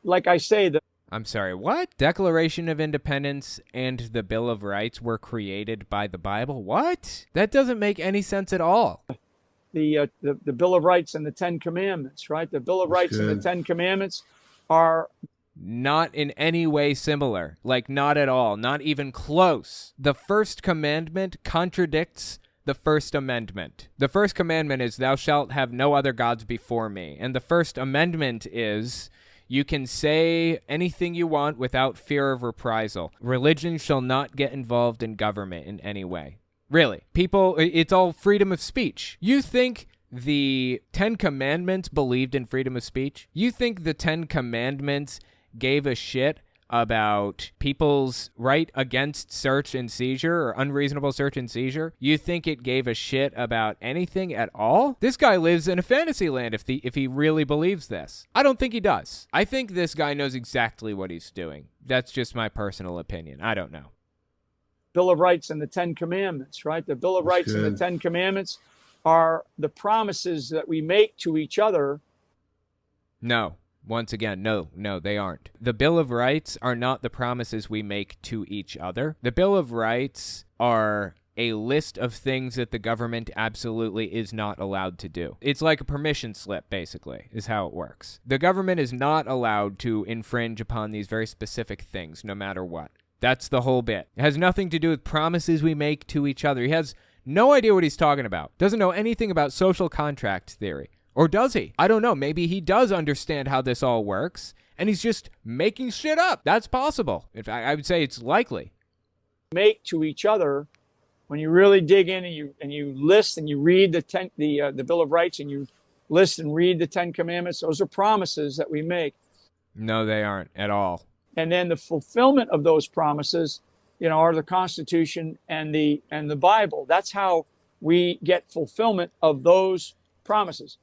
Like I say, I'm sorry, what? Declaration of Independence and the Bill of Rights were created by the Bible? What? That doesn't make any sense at all. The Bill of Rights and the 10 Commandments, right? The Bill of Rights and the 10 Commandments are not in any way similar. Like, not at all. Not even close. The first commandment contradicts the first amendment. The first commandment is, thou shalt have no other gods before me. And the first amendment is, you can say anything you want without fear of reprisal. Religion shall not get involved in government in any way. Really, people, it's all freedom of speech. You think the 10 Commandments believed in freedom of speech? You think the 10 Commandments gave a shit about people's right against search and seizure or unreasonable search and seizure? You think it gave a shit about anything at all? This guy lives in a fantasy land if he really believes this. I don't think he does. I think this guy knows exactly what he's doing. That's just my personal opinion. I don't know. Bill of Rights and the 10 Commandments, right? The Bill of Rights and the 10 Commandments are the promises that we make to each other. No. Once again, no, they aren't. The Bill of Rights are not the promises we make to each other. The Bill of Rights are a list of things that the government absolutely is not allowed to do. It's like a permission slip, basically, is how it works. The government is not allowed to infringe upon these very specific things, no matter what. That's the whole bit. It has nothing to do with promises we make to each other. He has no idea what he's talking about. Doesn't know anything about social contract theory. Or does he? I don't know. Maybe he does understand how this all works, and he's just making shit up. That's possible. In fact, I would say it's likely. Make to each other, when you really dig in and you list and you read the Bill of Rights and you list and read the 10 Commandments, those are promises that we make. No, they aren't at all. And then the fulfillment of those promises, are the Constitution and the Bible. That's how we get fulfillment of those promises.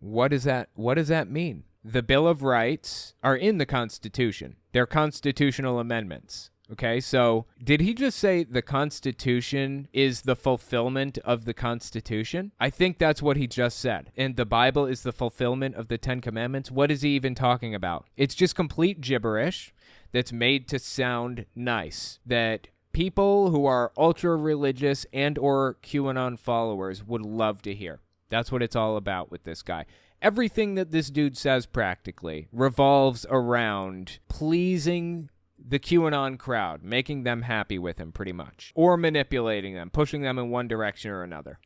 What does that mean? The Bill of Rights are in the Constitution. They're constitutional amendments. Okay, so did he just say the Constitution is the fulfillment of the Constitution? I think that's what he just said. And the Bible is the fulfillment of the 10 Commandments? What is he even talking about? It's just complete gibberish that's made to sound nice, that people who are ultra-religious and or QAnon followers would love to hear. That's what it's all about with this guy. Everything that this dude says practically revolves around pleasing the QAnon crowd, making them happy with him pretty much, or manipulating them, pushing them in one direction or another.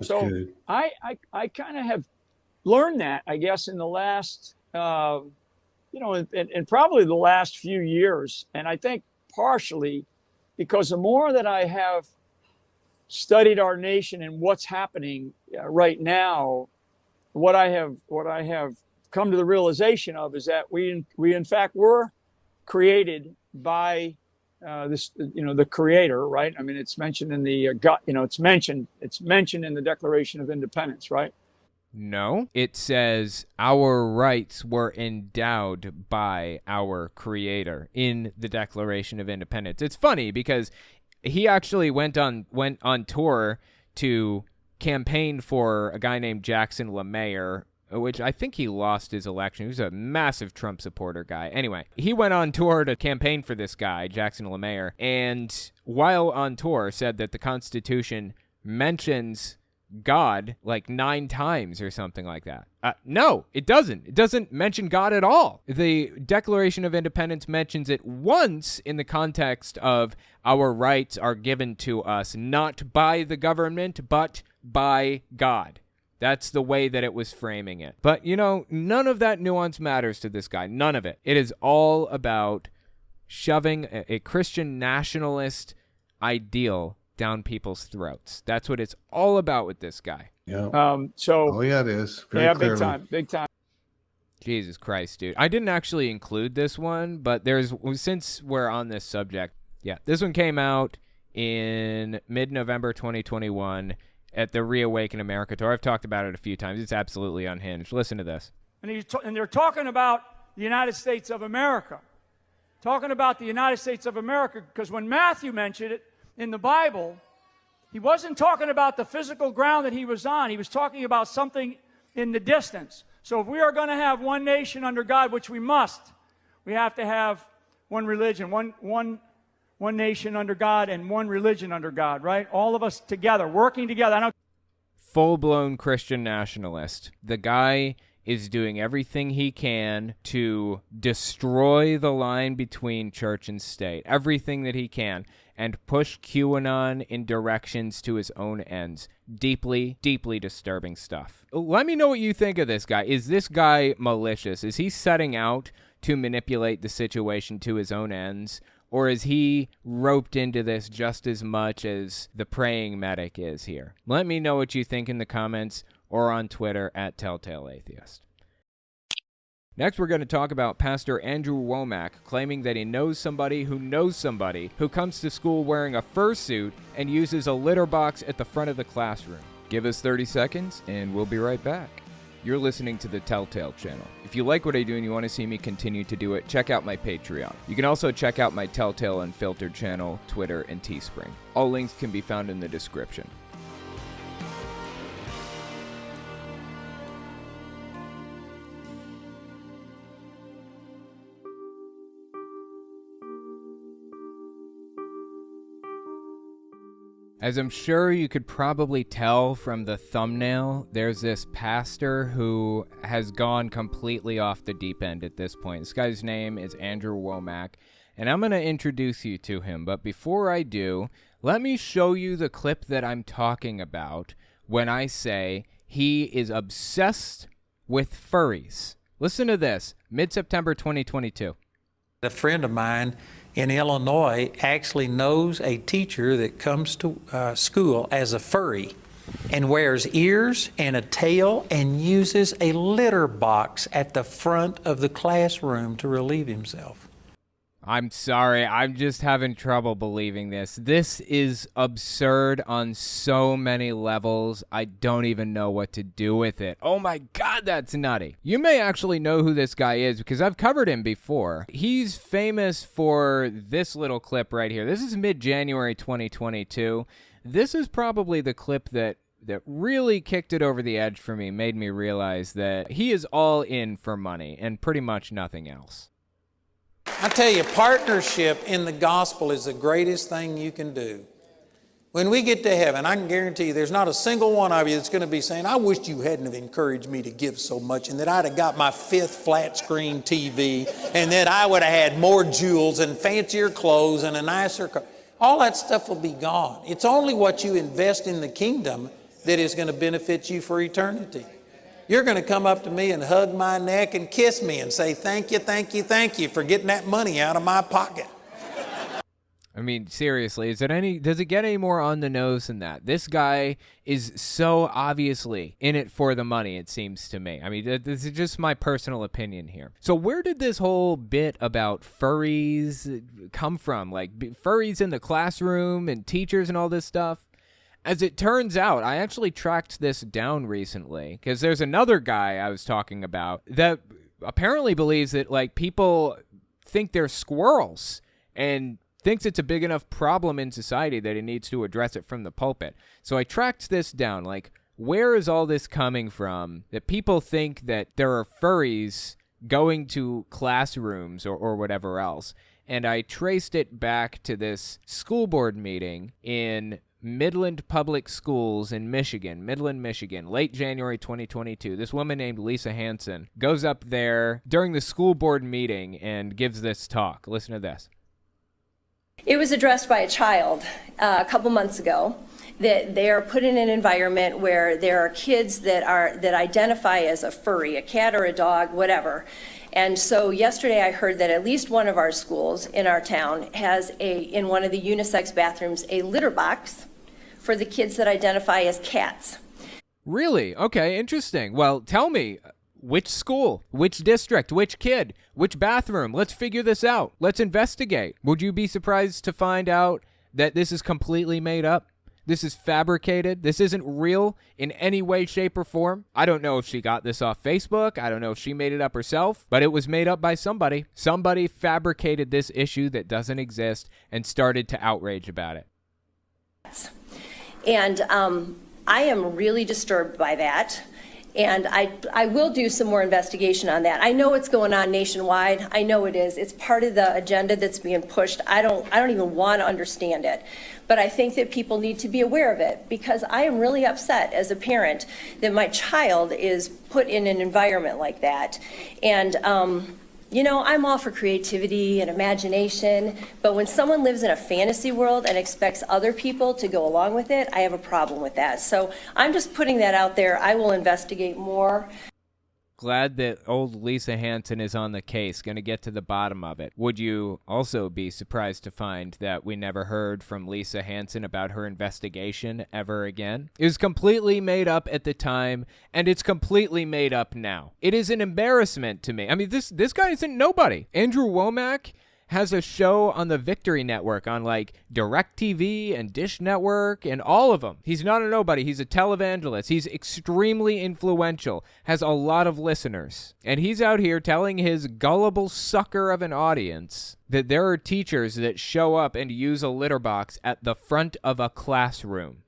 So I kind of have learned that, I guess, in the last, in probably the last few years. And I think partially because the more that I have studied our nation and what's happening right now, what I have come to the realization of is that we in fact were created by the Creator, right? I mean, it's mentioned in the it's mentioned in the Declaration of Independence, right? No, it says our rights were endowed by our Creator in the Declaration of Independence. It's funny because he actually went on tour to campaign for a guy named Jackson LaMayer, which I think he lost his election. He was a massive Trump supporter guy. Anyway, he went on tour to campaign for this guy, Jackson LaMayer, and while on tour said that the Constitution mentions God like 9 times or something like that. No, it doesn't. It doesn't mention God at all. The Declaration of Independence mentions it once in the context of our rights are given to us not by the government, but by God. That's the way that it was framing it. But, none of that nuance matters to this guy. None of it. It is all about shoving a Christian nationalist ideal down people's throats. That's what it's all about with this guy. Yeah. Oh yeah, it is. Very yeah, clearly. big time. Jesus Christ, dude. I didn't actually include this one, but since we're on this subject, yeah, this one came out in mid-November 2021 at the Reawaken America tour. I've talked about it a few times. It's absolutely unhinged. Listen to this. And they're talking about the United States of America. Talking about the United States of America, because when Matthew mentioned it in the Bible, he wasn't talking about the physical ground that he was on. He was talking about something in the distance. So if we are going to have one nation under God, which we must, we have to have one religion, one nation under God and one religion under God, right? All of us together, working together. Full-blown Christian nationalist. The guy is doing everything he can to destroy the line between church and state. Everything that he can. And push QAnon in directions to his own ends. Deeply, deeply disturbing stuff. Let me know what you think of this guy. Is this guy malicious? Is he setting out to manipulate the situation to his own ends? Or is he roped into this just as much as the praying medic is here? Let me know what you think in the comments or on Twitter at Telltale Atheist. Next, we're going to talk about Pastor Andrew Womack claiming that he knows somebody who comes to school wearing a fursuit and uses a litter box at the front of the classroom. Give us 30 seconds and we'll be right back. You're listening to the Telltale channel. If you like what I do and you want to see me continue to do it, check out my Patreon. You can also check out my Telltale Unfiltered channel, Twitter, and Teespring. All links can be found in the description. As I'm sure you could probably tell from the thumbnail, there's this pastor who has gone completely off the deep end at this point. This guy's name is Andrew Womack, and I'm going to introduce you to him. But before I do, let me show you the clip that I'm talking about when I say he is obsessed with furries. Listen to this, mid-September 2022. A friend of mine in Illinois actually knows a teacher that comes to school as a furry and wears ears and a tail and uses a litter box at the front of the classroom to relieve himself. I'm sorry, I'm just having trouble believing this. This is absurd on so many levels, I don't even know what to do with it. Oh my God, that's nutty. You may actually know who this guy is because I've covered him before. He's famous for this little clip right here. This is mid-January 2022. This is probably the clip that really kicked it over the edge for me, made me realize that he is all in for money and pretty much nothing else. I tell you, partnership in the gospel is the greatest thing you can do. When we get to heaven, I can guarantee you there's not a single one of you that's going to be saying, I wish you hadn't have encouraged me to give so much and that I'd have got my 5th flat screen TV and that I would have had more jewels and fancier clothes and a nicer car. All that stuff will be gone. It's only what you invest in the kingdom that is going to benefit you for eternity. You're going to come up to me and hug my neck and kiss me and say, thank you, thank you, thank you for getting that money out of my pocket. I mean, seriously, does it get any more on the nose than that? This guy is so obviously in it for the money, it seems to me. I mean, this is just my personal opinion here. So where did this whole bit about furries come from? Like furries in the classroom and teachers and all this stuff? As it turns out, I actually tracked this down recently because there's another guy I was talking about that apparently believes that like people think they're squirrels and thinks it's a big enough problem in society that he needs to address it from the pulpit. So I tracked this down. Like, where is all this coming from that people think that there are furries going to classrooms or whatever else? And I traced it back to this school board meeting in Midland Public Schools in Michigan, Midland, Michigan, late January 2022. This woman named Lisa Hansen goes up there during the school board meeting and gives this talk. Listen to this. It was addressed by a child a couple months ago that they are put in an environment where there are kids that identify as a furry, a cat or a dog, whatever. And so yesterday I heard that at least one of our schools in our town has in one of the unisex bathrooms, a litter box for the kids that identify as cats. Really? Okay, interesting. Well, tell me, which school, which district, which kid, which bathroom? Let's figure this out. Let's investigate. Would you be surprised to find out that this is completely made up? This is fabricated. This isn't real in any way, shape, or form. I don't know if she got this off Facebook. I don't know if she made it up herself, but it was made up by somebody. Somebody fabricated this issue that doesn't exist and started to outrage about it. And I am really disturbed by that. And I will do some more investigation on that. I know what's going on nationwide. I know it is. It's part of the agenda that's being pushed. I don't even want to understand it. But I think that people need to be aware of it because I am really upset as a parent that my child is put in an environment like that. And I'm all for creativity and imagination, but when someone lives in a fantasy world and expects other people to go along with it, I have a problem with that. So I'm just putting that out there. I will investigate more. Glad that old Lisa Hansen is on the case, going to get to the bottom of it. Would you also be surprised to find that we never heard from Lisa Hansen about her investigation ever again? It was completely made up at the time, and it's completely made up now. It is an embarrassment to me. I mean, this guy isn't nobody. Andrew Womack has a show on the Victory Network on like DirecTV and Dish Network and all of them. He's not a nobody. He's a televangelist. He's extremely influential, has a lot of listeners. And he's out here telling his gullible sucker of an audience that there are teachers that show up and use a litter box at the front of a classroom.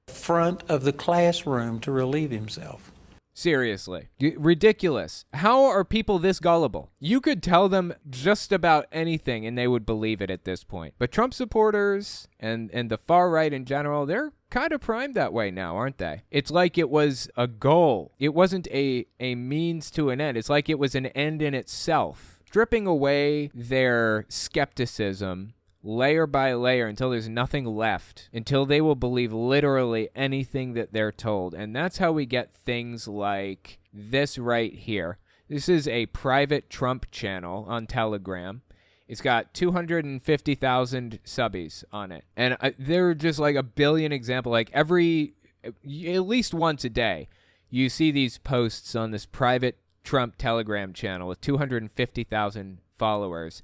Front of the classroom to relieve himself. Seriously. Ridiculous. How are people this gullible? You could tell them just about anything and they would believe it at this point. But Trump supporters and the far right in general, they're kind of primed that way now, aren't they? It's like it was a goal. It wasn't a means to an end. It's like it was an end in itself. Stripping away their skepticism layer by layer until there's nothing left, until they will believe literally anything that they're told. And that's how we get things like this right here. This is a private Trump channel on Telegram. It's got 250,000 subbies on it. And there are just like a billion examples. Like at least once a day, you see these posts on this private Trump Telegram channel with 250,000 followers.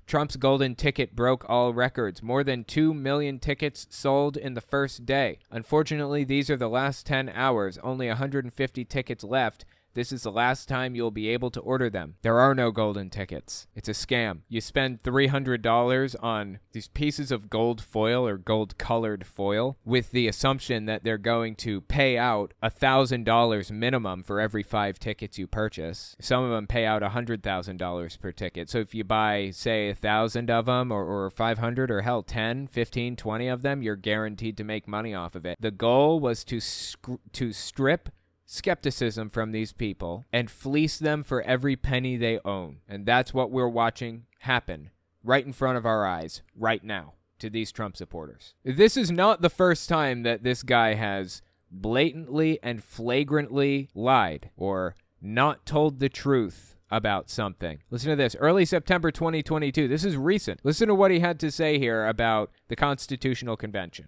Trump's golden ticket broke all records. More than 2 million tickets sold in the first day. Unfortunately, these are the last 10 hours. Only 150 tickets left. This is the last time you'll be able to order them. There are no golden tickets. It's a scam. You spend $300 on these pieces of gold foil or gold-colored foil with the assumption that they're going to pay out $1,000 minimum for every 5 tickets you purchase. Some of them pay out $100,000 per ticket. So if you buy, say, 1,000 of them or 500 or hell, 10, 15, 20 of them, you're guaranteed to make money off of it. The goal was to strip skepticism from these people and fleece them for every penny they own. And that's what we're watching happen right in front of our eyes right now to these Trump supporters. This is not the first time that this guy has blatantly and flagrantly lied or not told the truth about something. Listen to this. Early September 2022. This is recent. Listen to what he had to say here about the Constitutional Convention.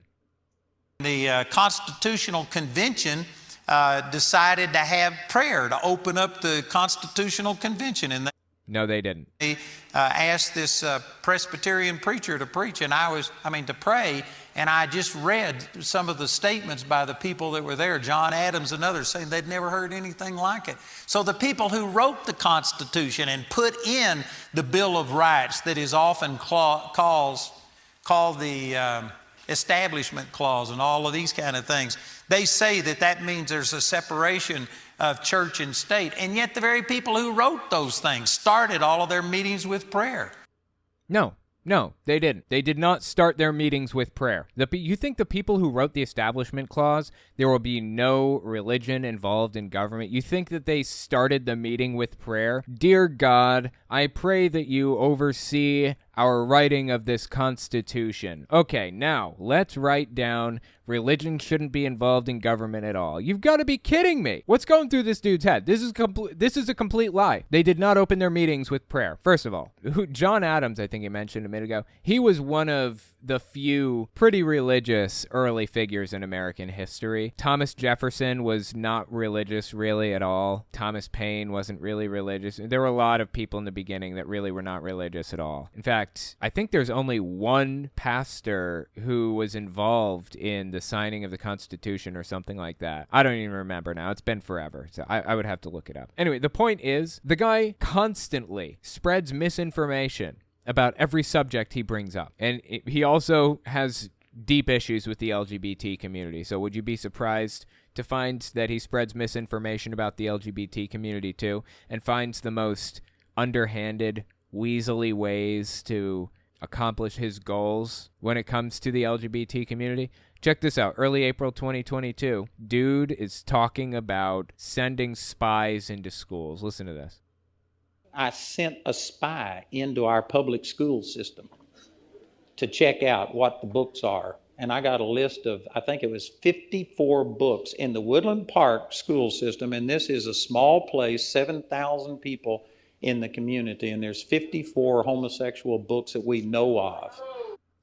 The Constitutional Convention decided to have prayer to open up the Constitutional Convention. And no, they didn't. They asked this Presbyterian preacher to preach, and to pray, and I just read some of the statements by the people that were there, John Adams and others, saying they'd never heard anything like it. So the people who wrote the Constitution and put in the Bill of Rights that is often called the Establishment Clause and all of these kind of things, they say that means there's a separation of church and state. And yet the very people who wrote those things started all of their meetings with prayer. No, they didn't. They did not start their meetings with prayer. You think the people who wrote the Establishment Clause, there will be no religion involved in government? You think that they started the meeting with prayer? Dear God, I pray that you oversee our writing of this Constitution. Okay, now let's write down religion shouldn't be involved in government at all. You've got to be kidding me. What's going through this dude's head? This is a complete lie. They did not open their meetings with prayer. First of all, John Adams, I think he mentioned a minute ago, he was one of the few pretty religious early figures in American history. Thomas Jefferson was not religious really at all. Thomas Paine wasn't really religious. There were a lot of people in the beginning that really were not religious at all. In fact, I think there's only one pastor who was involved in the signing of the Constitution or something like that. I don't even remember now. It's been forever, so I would have to look it up. Anyway, the point is, the guy constantly spreads misinformation about every subject he brings up. And he also has deep issues with the LGBT community. So would you be surprised to find that he spreads misinformation about the LGBT community too, and finds the most underhanded, weaselly ways to accomplish his goals when it comes to the LGBT community? Check this out. Early April 2022, dude is talking about sending spies into schools. Listen to this. I sent a spy into our public school system to check out what the books are. And I got a list of, I think it was 54 books in the Woodland Park school system. And this is a small place, 7,000 people in the community. And there's 54 homosexual books that we know of.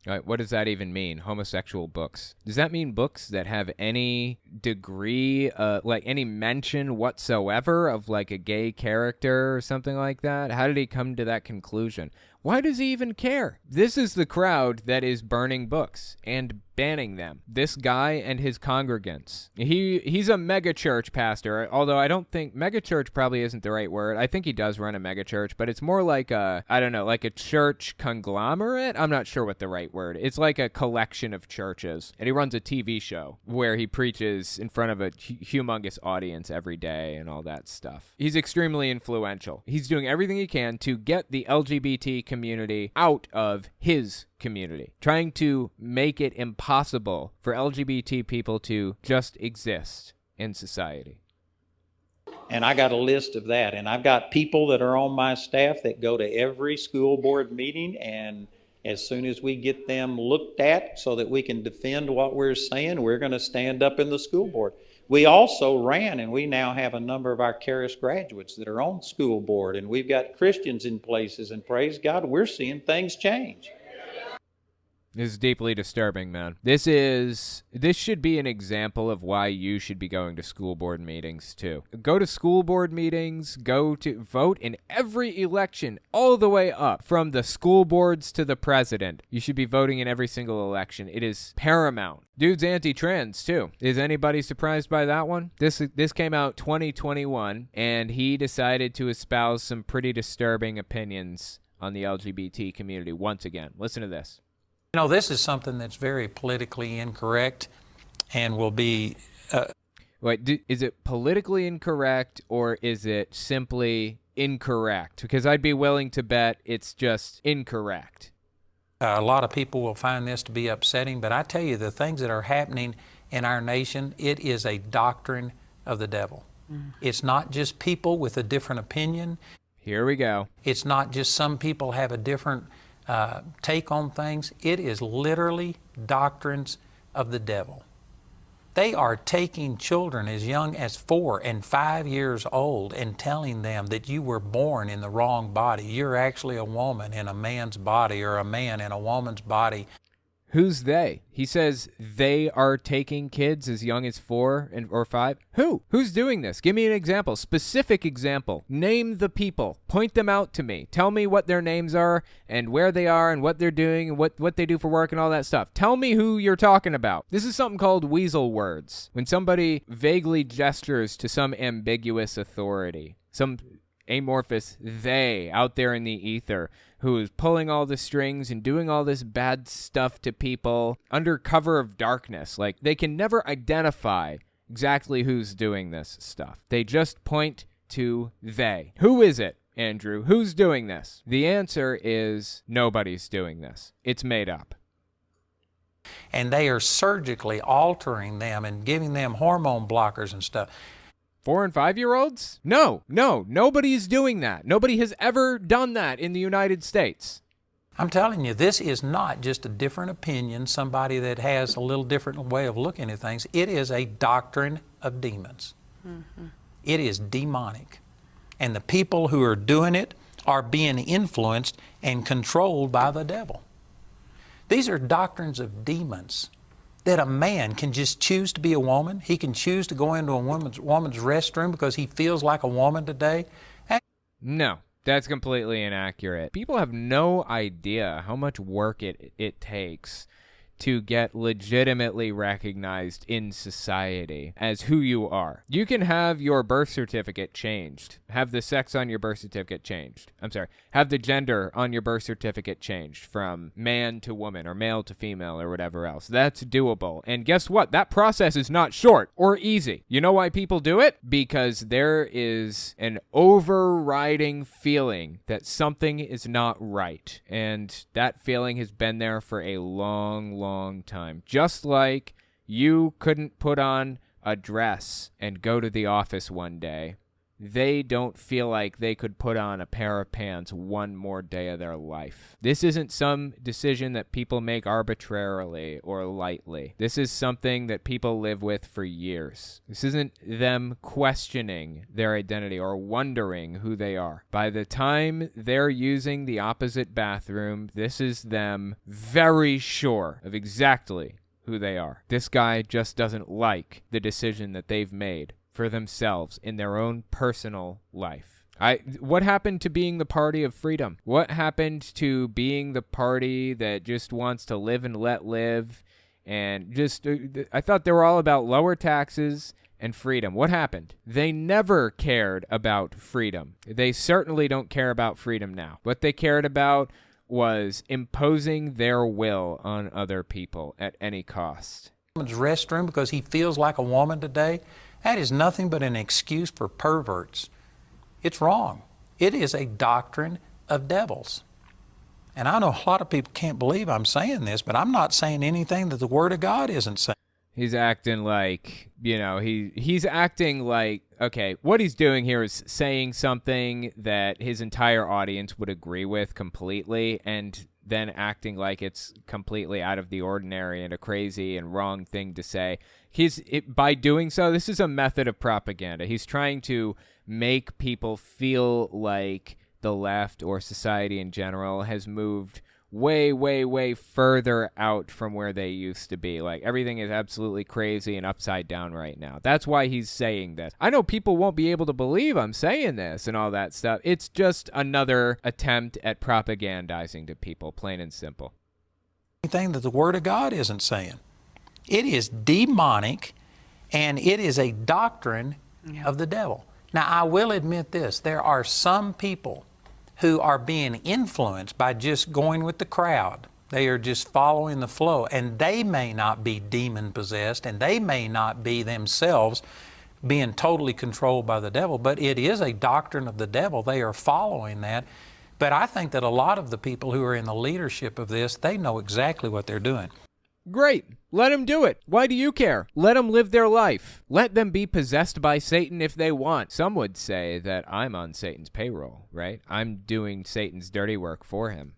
All right, what does that even mean, homosexual books? Does that mean books that have any degree, like any mention whatsoever of like a gay character or something like that? How did he come to that conclusion? Why does he even care? This is the crowd that is burning books and banning them. This guy and his congregants. He's a mega church pastor, although I don't think mega church probably isn't the right word. I think he does run a mega church, but it's more like like a church conglomerate. I'm not sure what the right word. It's like a collection of churches. And he runs a TV show where he preaches in front of a humongous audience every day and all that stuff. He's extremely influential. He's doing everything he can to get the LGBT community out of his community, trying to make it impossible for LGBT people to just exist in society. And I got a list of that. And I've got people that are on my staff that go to every school board meeting. And as soon as we get them looked at so that we can defend what we're saying, we're going to stand up in the school board. We also ran, and we now have a number of our Charis graduates that are on school board, and we've got Christians in places, and praise God, we're seeing things change. This is deeply disturbing, man. This should be an example of why you should be going to school board meetings, too. Go to school board meetings, go to vote in every election, all the way up, from the school boards to the president. You should be voting in every single election. It is paramount. Dude's anti-trans, too. Is anybody surprised by that one? This came out 2021, and he decided to espouse some pretty disturbing opinions on the LGBT community once again. Listen to this. You know, this is something that's very politically incorrect and will be... Wait, is it politically incorrect or is it simply incorrect? Because I'd be willing to bet it's just incorrect. A lot of people will find this to be upsetting, but I tell you, the things that are happening in our nation, it is a doctrine of the devil. It's not just people with a different opinion. Here we go. It's not just some people have a different take on things. It is literally doctrines of the devil. They are taking children as young as 4 and 5 years old and telling them that you were born in the wrong body. You're actually a woman in a man's body, or a man in a woman's body. Who's they? He says they are taking kids as young as 4 or 5. Who? Who's doing this? Give me an example. Specific example. Name the people. Point them out to me. Tell me what their names are and where they are and what they're doing and what they do for work and all that stuff. Tell me who you're talking about. This is something called weasel words. When somebody vaguely gestures to some ambiguous authority, some amorphous they out there in the ether who is pulling all the strings and doing all this bad stuff to people under cover of darkness. Like, they can never identify exactly who's doing this stuff. They just point to they. Who is it, Andrew? Who's doing this? The answer is nobody's doing this. It's made up. And they are surgically altering them and giving them hormone blockers and stuff. 4 and 5-year-olds? No, nobody's doing that. Nobody has ever done that in the United States. I'm telling you, this is not just a different opinion, somebody that has a little different way of looking at things. It is a doctrine of demons. Mm-hmm. It is demonic. And the people who are doing it are being influenced and controlled by the devil. These are doctrines of demons. That a man can just choose to be a woman. He can choose to go into a woman's restroom because he feels like a woman today. No, that's completely inaccurate. People have no idea how much work it takes to get legitimately recognized in society as who you are. You can have your birth certificate changed, have the sex on your birth certificate changed. Have the gender on your birth certificate changed from man to woman or male to female or whatever else. That's doable. And guess what? That process is not short or easy. You know why people do it? Because there is an overriding feeling that something is not right. And that feeling has been there for a long time. Just like you couldn't put on a dress and go to the office one day, they don't feel like they could put on a pair of pants one more day of their life. This isn't some decision that people make arbitrarily or lightly. This is something that people live with for years. This isn't them questioning their identity or wondering who they are. By the time they're using the opposite bathroom, this is them very sure of exactly who they are. This guy just doesn't like the decision that they've made for themselves in their own personal life. What happened to being the party of freedom? What happened to being the party that just wants to live and let live? And just, I thought they were all about lower taxes and freedom. What happened? They never cared about freedom. They certainly don't care about freedom now. What they cared about was imposing their will on other people at any cost. Restroom because he feels like a woman today. That is nothing but an excuse for perverts. It's wrong. It is a doctrine of devils. And I know a lot of people can't believe I'm saying this, but I'm not saying anything that the Word of God isn't saying. He's acting like, he's acting like, okay, what he's doing here is saying something that his entire audience would agree with completely, and then acting like it's completely out of the ordinary and a crazy and wrong thing to say. By doing so, this is a method of propaganda. He's trying to make people feel like the left or society in general has moved way further out from where they used to be. Like, everything is absolutely crazy and upside down right now. That's why he's saying this. I know people won't be able to believe I'm saying this and all that stuff. It's just another attempt at propagandizing to people, plain and simple. Anything that the Word of God isn't saying. It is demonic, and it is a doctrine of the devil. Now, I will admit this. There are some people who are being influenced by just going with the crowd. They are just following the flow, and they may not be demon-possessed, and they may not be themselves being totally controlled by the devil, but it is a doctrine of the devil. They are following that. But I think that a lot of the people who are in the leadership of this, they know exactly what they're doing. Great. Let them do it. Why do you care? Let them live their life. Let them be possessed by Satan if they want. Some would say that I'm on Satan's payroll, right? I'm doing Satan's dirty work for him.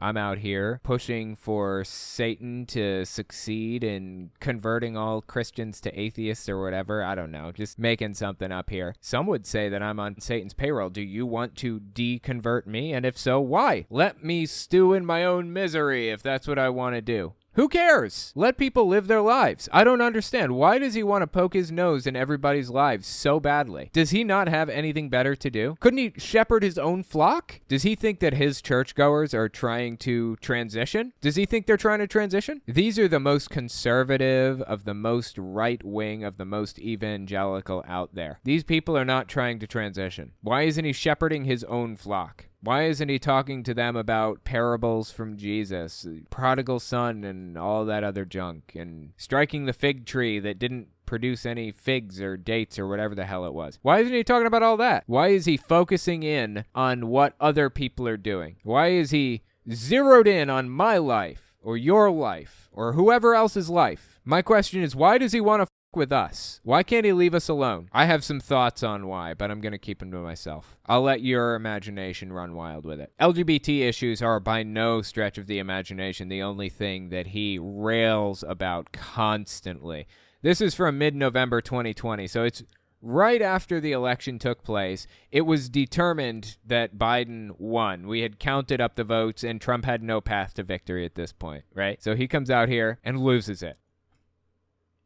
I'm out here pushing for Satan to succeed in converting all Christians to atheists or whatever. I don't know, just making something up here. Some would say that I'm on Satan's payroll. Do you want to deconvert me? And if so, why? Let me stew in my own misery if that's what I want to do. Who cares? Let people live their lives. I don't understand. Why does he want to poke his nose in everybody's lives so badly? Does he not have anything better to do? Couldn't he shepherd his own flock? Does he think that his churchgoers are trying to transition? Does he think they're trying to transition? These are the most conservative of the most right wing of the most evangelical out there. These people are not trying to transition. Why isn't he shepherding his own flock? Why isn't he talking to them about parables from Jesus, prodigal son, and all that other junk, and striking the fig tree that didn't produce any figs or dates or whatever the hell it was? Why isn't he talking about all that? Why is he focusing in on what other people are doing? Why is he zeroed in on my life or your life or whoever else's life? My question is, why does he want to with us? Why can't he leave us alone? I have some thoughts on why, but I'm going to keep them to myself. I'll let your imagination run wild with it. LGBT issues are by no stretch of the imagination the only thing that he rails about constantly. This is from mid-November 2020, so it's right after the election took place. It was determined that Biden won. We had counted up the votes, and Trump had no path to victory at this point, right? So he comes out here and loses it.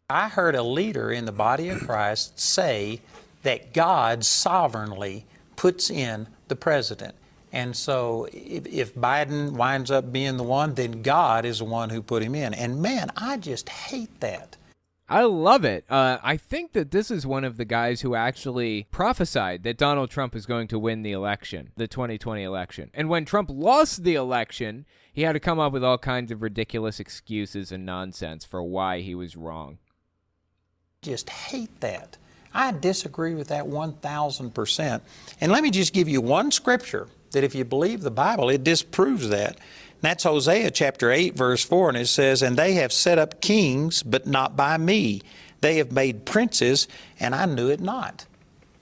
I heard a leader in the body of Christ say that God sovereignly puts in the president. And so if Biden winds up being the one, then God is the one who put him in. And man, I just hate that. I love it. I think that this is one of the guys who actually prophesied that Donald Trump is going to win the election, the 2020 election. And when Trump lost the election, he had to come up with all kinds of ridiculous excuses and nonsense for why he was wrong. Just hate that. I disagree with that 1,000%. And let me just give you one scripture that if you believe the Bible, it disproves that. And that's Hosea chapter 8, verse 4, and it says, "And they have set up kings, but not by me. They have made princes, and I knew it not."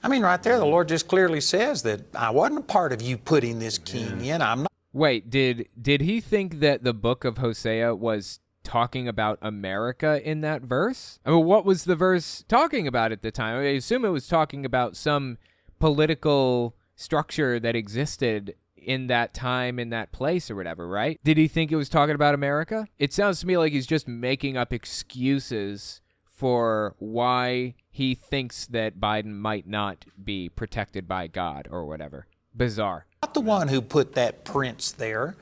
I mean, right there, the Lord just clearly says that I wasn't a part of you putting this king in. I'm not. Wait, did he think that the book of Hosea was talking about America in that verse? I mean, what was the verse talking about at the time? I assume it was talking about some political structure that existed in that time, in that place or whatever, right? Did he think it was talking about America? It sounds to me like he's just making up excuses for why he thinks that Biden might not be protected by God or whatever. Bizarre. Not the one who put that prince there.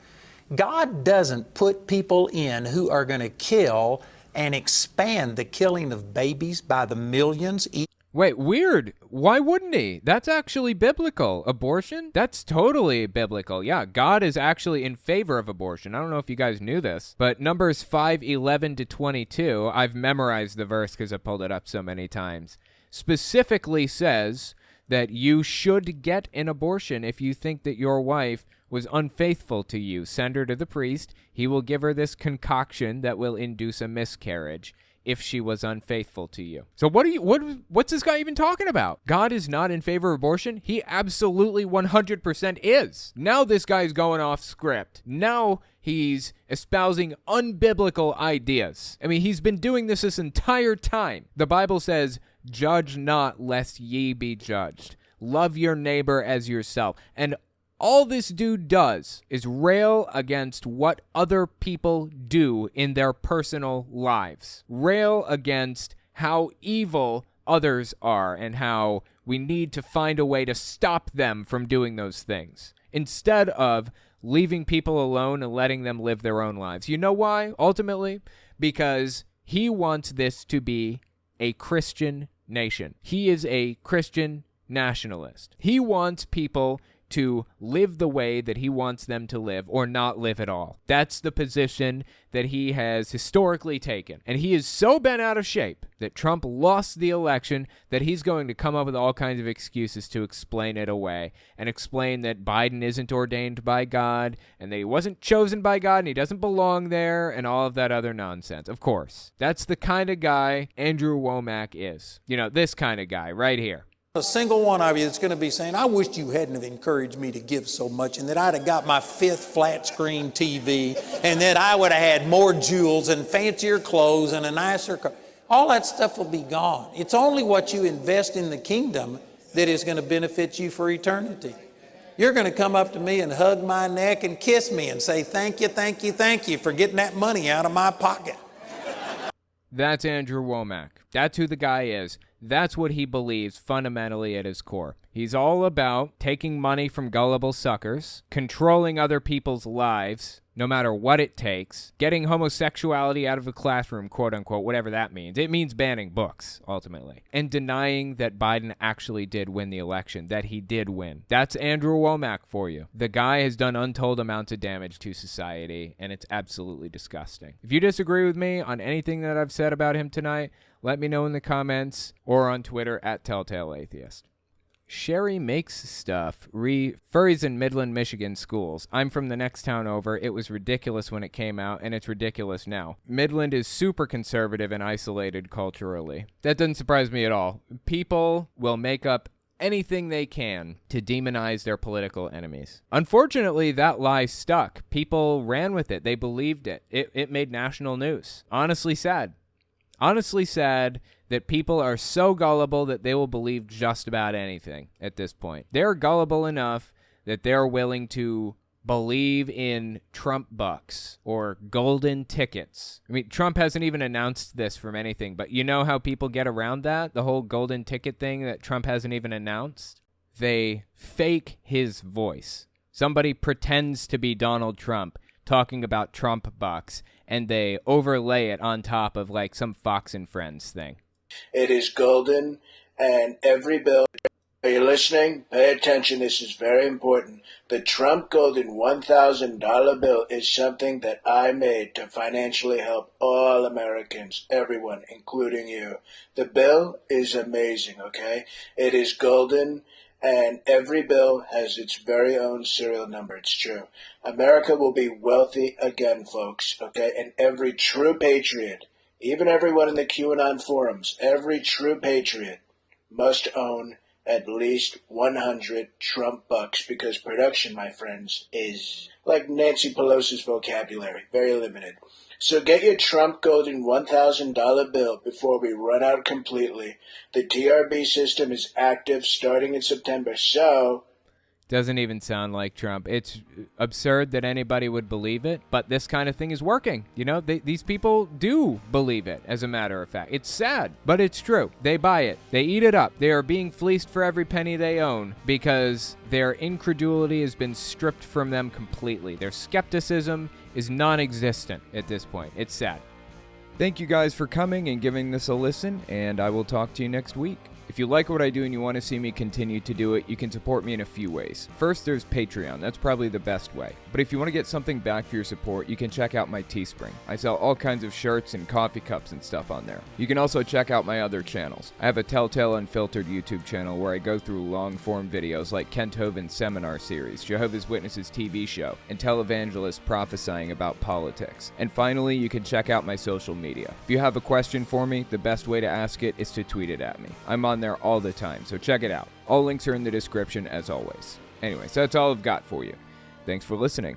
God doesn't put people in who are going to kill and expand the killing of babies by the millions. Wait, weird. Why wouldn't he? That's actually biblical. Abortion? That's totally biblical. Yeah, God is actually in favor of abortion. I don't know if you guys knew this, but Numbers 5:11-22, I've memorized the verse because I pulled it up so many times, specifically says that you should get an abortion if you think that your wife was unfaithful to you. Send her to the priest. He will give her this concoction that will induce a miscarriage if she was unfaithful to you. So what's this guy even talking about? God is not in favor of abortion? He absolutely 100% is. Now this guy's going off script. Now he's espousing unbiblical ideas. I mean, he's been doing this entire time. The Bible says, "Judge not, lest ye be judged. Love your neighbor as yourself." And all this dude does is rail against what other people do in their personal lives. Rail against how evil others are and how we need to find a way to stop them from doing those things, instead of leaving people alone and letting them live their own lives. You know why? Ultimately, because he wants this to be a Christian nation. He is a Christian nationalist. He wants people to live the way that he wants them to live or not live at all. That's the position that he has historically taken. And he is so bent out of shape that Trump lost the election that he's going to come up with all kinds of excuses to explain it away and explain that Biden isn't ordained by God and that he wasn't chosen by God and he doesn't belong there and all of that other nonsense. Of course, that's the kind of guy Andrew Womack is. You know, this kind of guy right here. A single one of you that's going to be saying, I wish you hadn't have encouraged me to give so much and that I'd have got my 5th flat screen TV and that I would have had more jewels and fancier clothes and a nicer car. All that stuff will be gone. It's only what you invest in the kingdom that is going to benefit you for eternity. You're going to come up to me and hug my neck and kiss me and say, thank you, thank you, thank you for getting that money out of my pocket. That's Andrew Womack. That's who the guy is. That's what he believes fundamentally at his core. He's all about taking money from gullible suckers, controlling other people's lives, no matter what it takes, getting homosexuality out of the classroom, quote unquote, whatever that means. It means banning books, ultimately. And denying that Biden actually did win the election, that he did win. That's Andrew Womack for you. The guy has done untold amounts of damage to society, and it's absolutely disgusting. If you disagree with me on anything that I've said about him tonight, let me know in the comments or on Twitter at TelltaleAtheist. Sherry Makes Stuff, Furries in Midland, Michigan schools. I'm from the next town over. It was ridiculous when it came out, and it's ridiculous now. Midland is super conservative and isolated culturally. That doesn't surprise me at all. People will make up anything they can to demonize their political enemies. Unfortunately, that lie stuck. People ran with it. They believed it. It made national news. Honestly sad. Honestly sad that people are so gullible that they will believe just about anything at this point. They're gullible enough that they're willing to believe in Trump bucks or golden tickets. I mean, Trump hasn't even announced this from anything, but you know how people get around that? The whole golden ticket thing that Trump hasn't even announced? They fake his voice. Somebody pretends to be Donald Trump talking about Trump bucks, and they overlay it on top of like some Fox and Friends thing. It is golden, and every bill. Are you listening? Pay attention. This is very important. The Trump golden $1,000 bill is something that I made to financially help all Americans, everyone, including you. The bill is amazing, okay? It is golden, and every bill has its very own serial number. It's true. America will be wealthy again, folks, okay? And every true patriot, even everyone in the QAnon forums, every true patriot must own at least 100 Trump bucks, because production, my friends, is like Nancy Pelosi's vocabulary, very limited. So get your Trump golden $1,000 bill before we run out completely. The TRB system is active starting in September, so... Doesn't even sound like Trump. It's absurd that anybody would believe it, but this kind of thing is working. You know, these people do believe it, as a matter of fact. It's sad, but it's true. They buy it. They eat it up. They are being fleeced for every penny they own because their incredulity has been stripped from them completely. Their skepticism is non-existent at this point. It's sad. Thank you guys for coming and giving this a listen, and I will talk to you next week. If you like what I do and you want to see me continue to do it, you can support me in a few ways. First, there's Patreon. That's probably the best way. But if you want to get something back for your support, you can check out my Teespring. I sell all kinds of shirts and coffee cups and stuff on there. You can also check out my other channels. I have a Telltale Unfiltered YouTube channel where I go through long-form videos like Kent Hovind's seminar series, Jehovah's Witnesses TV show, and televangelists prophesying about politics. And finally, you can check out my social media. If you have a question for me, the best way to ask it is to tweet it at me. I'm on there all the time, so check it out. All links are in the description as always. Anyways, that's all I've got for you. Thanks for listening.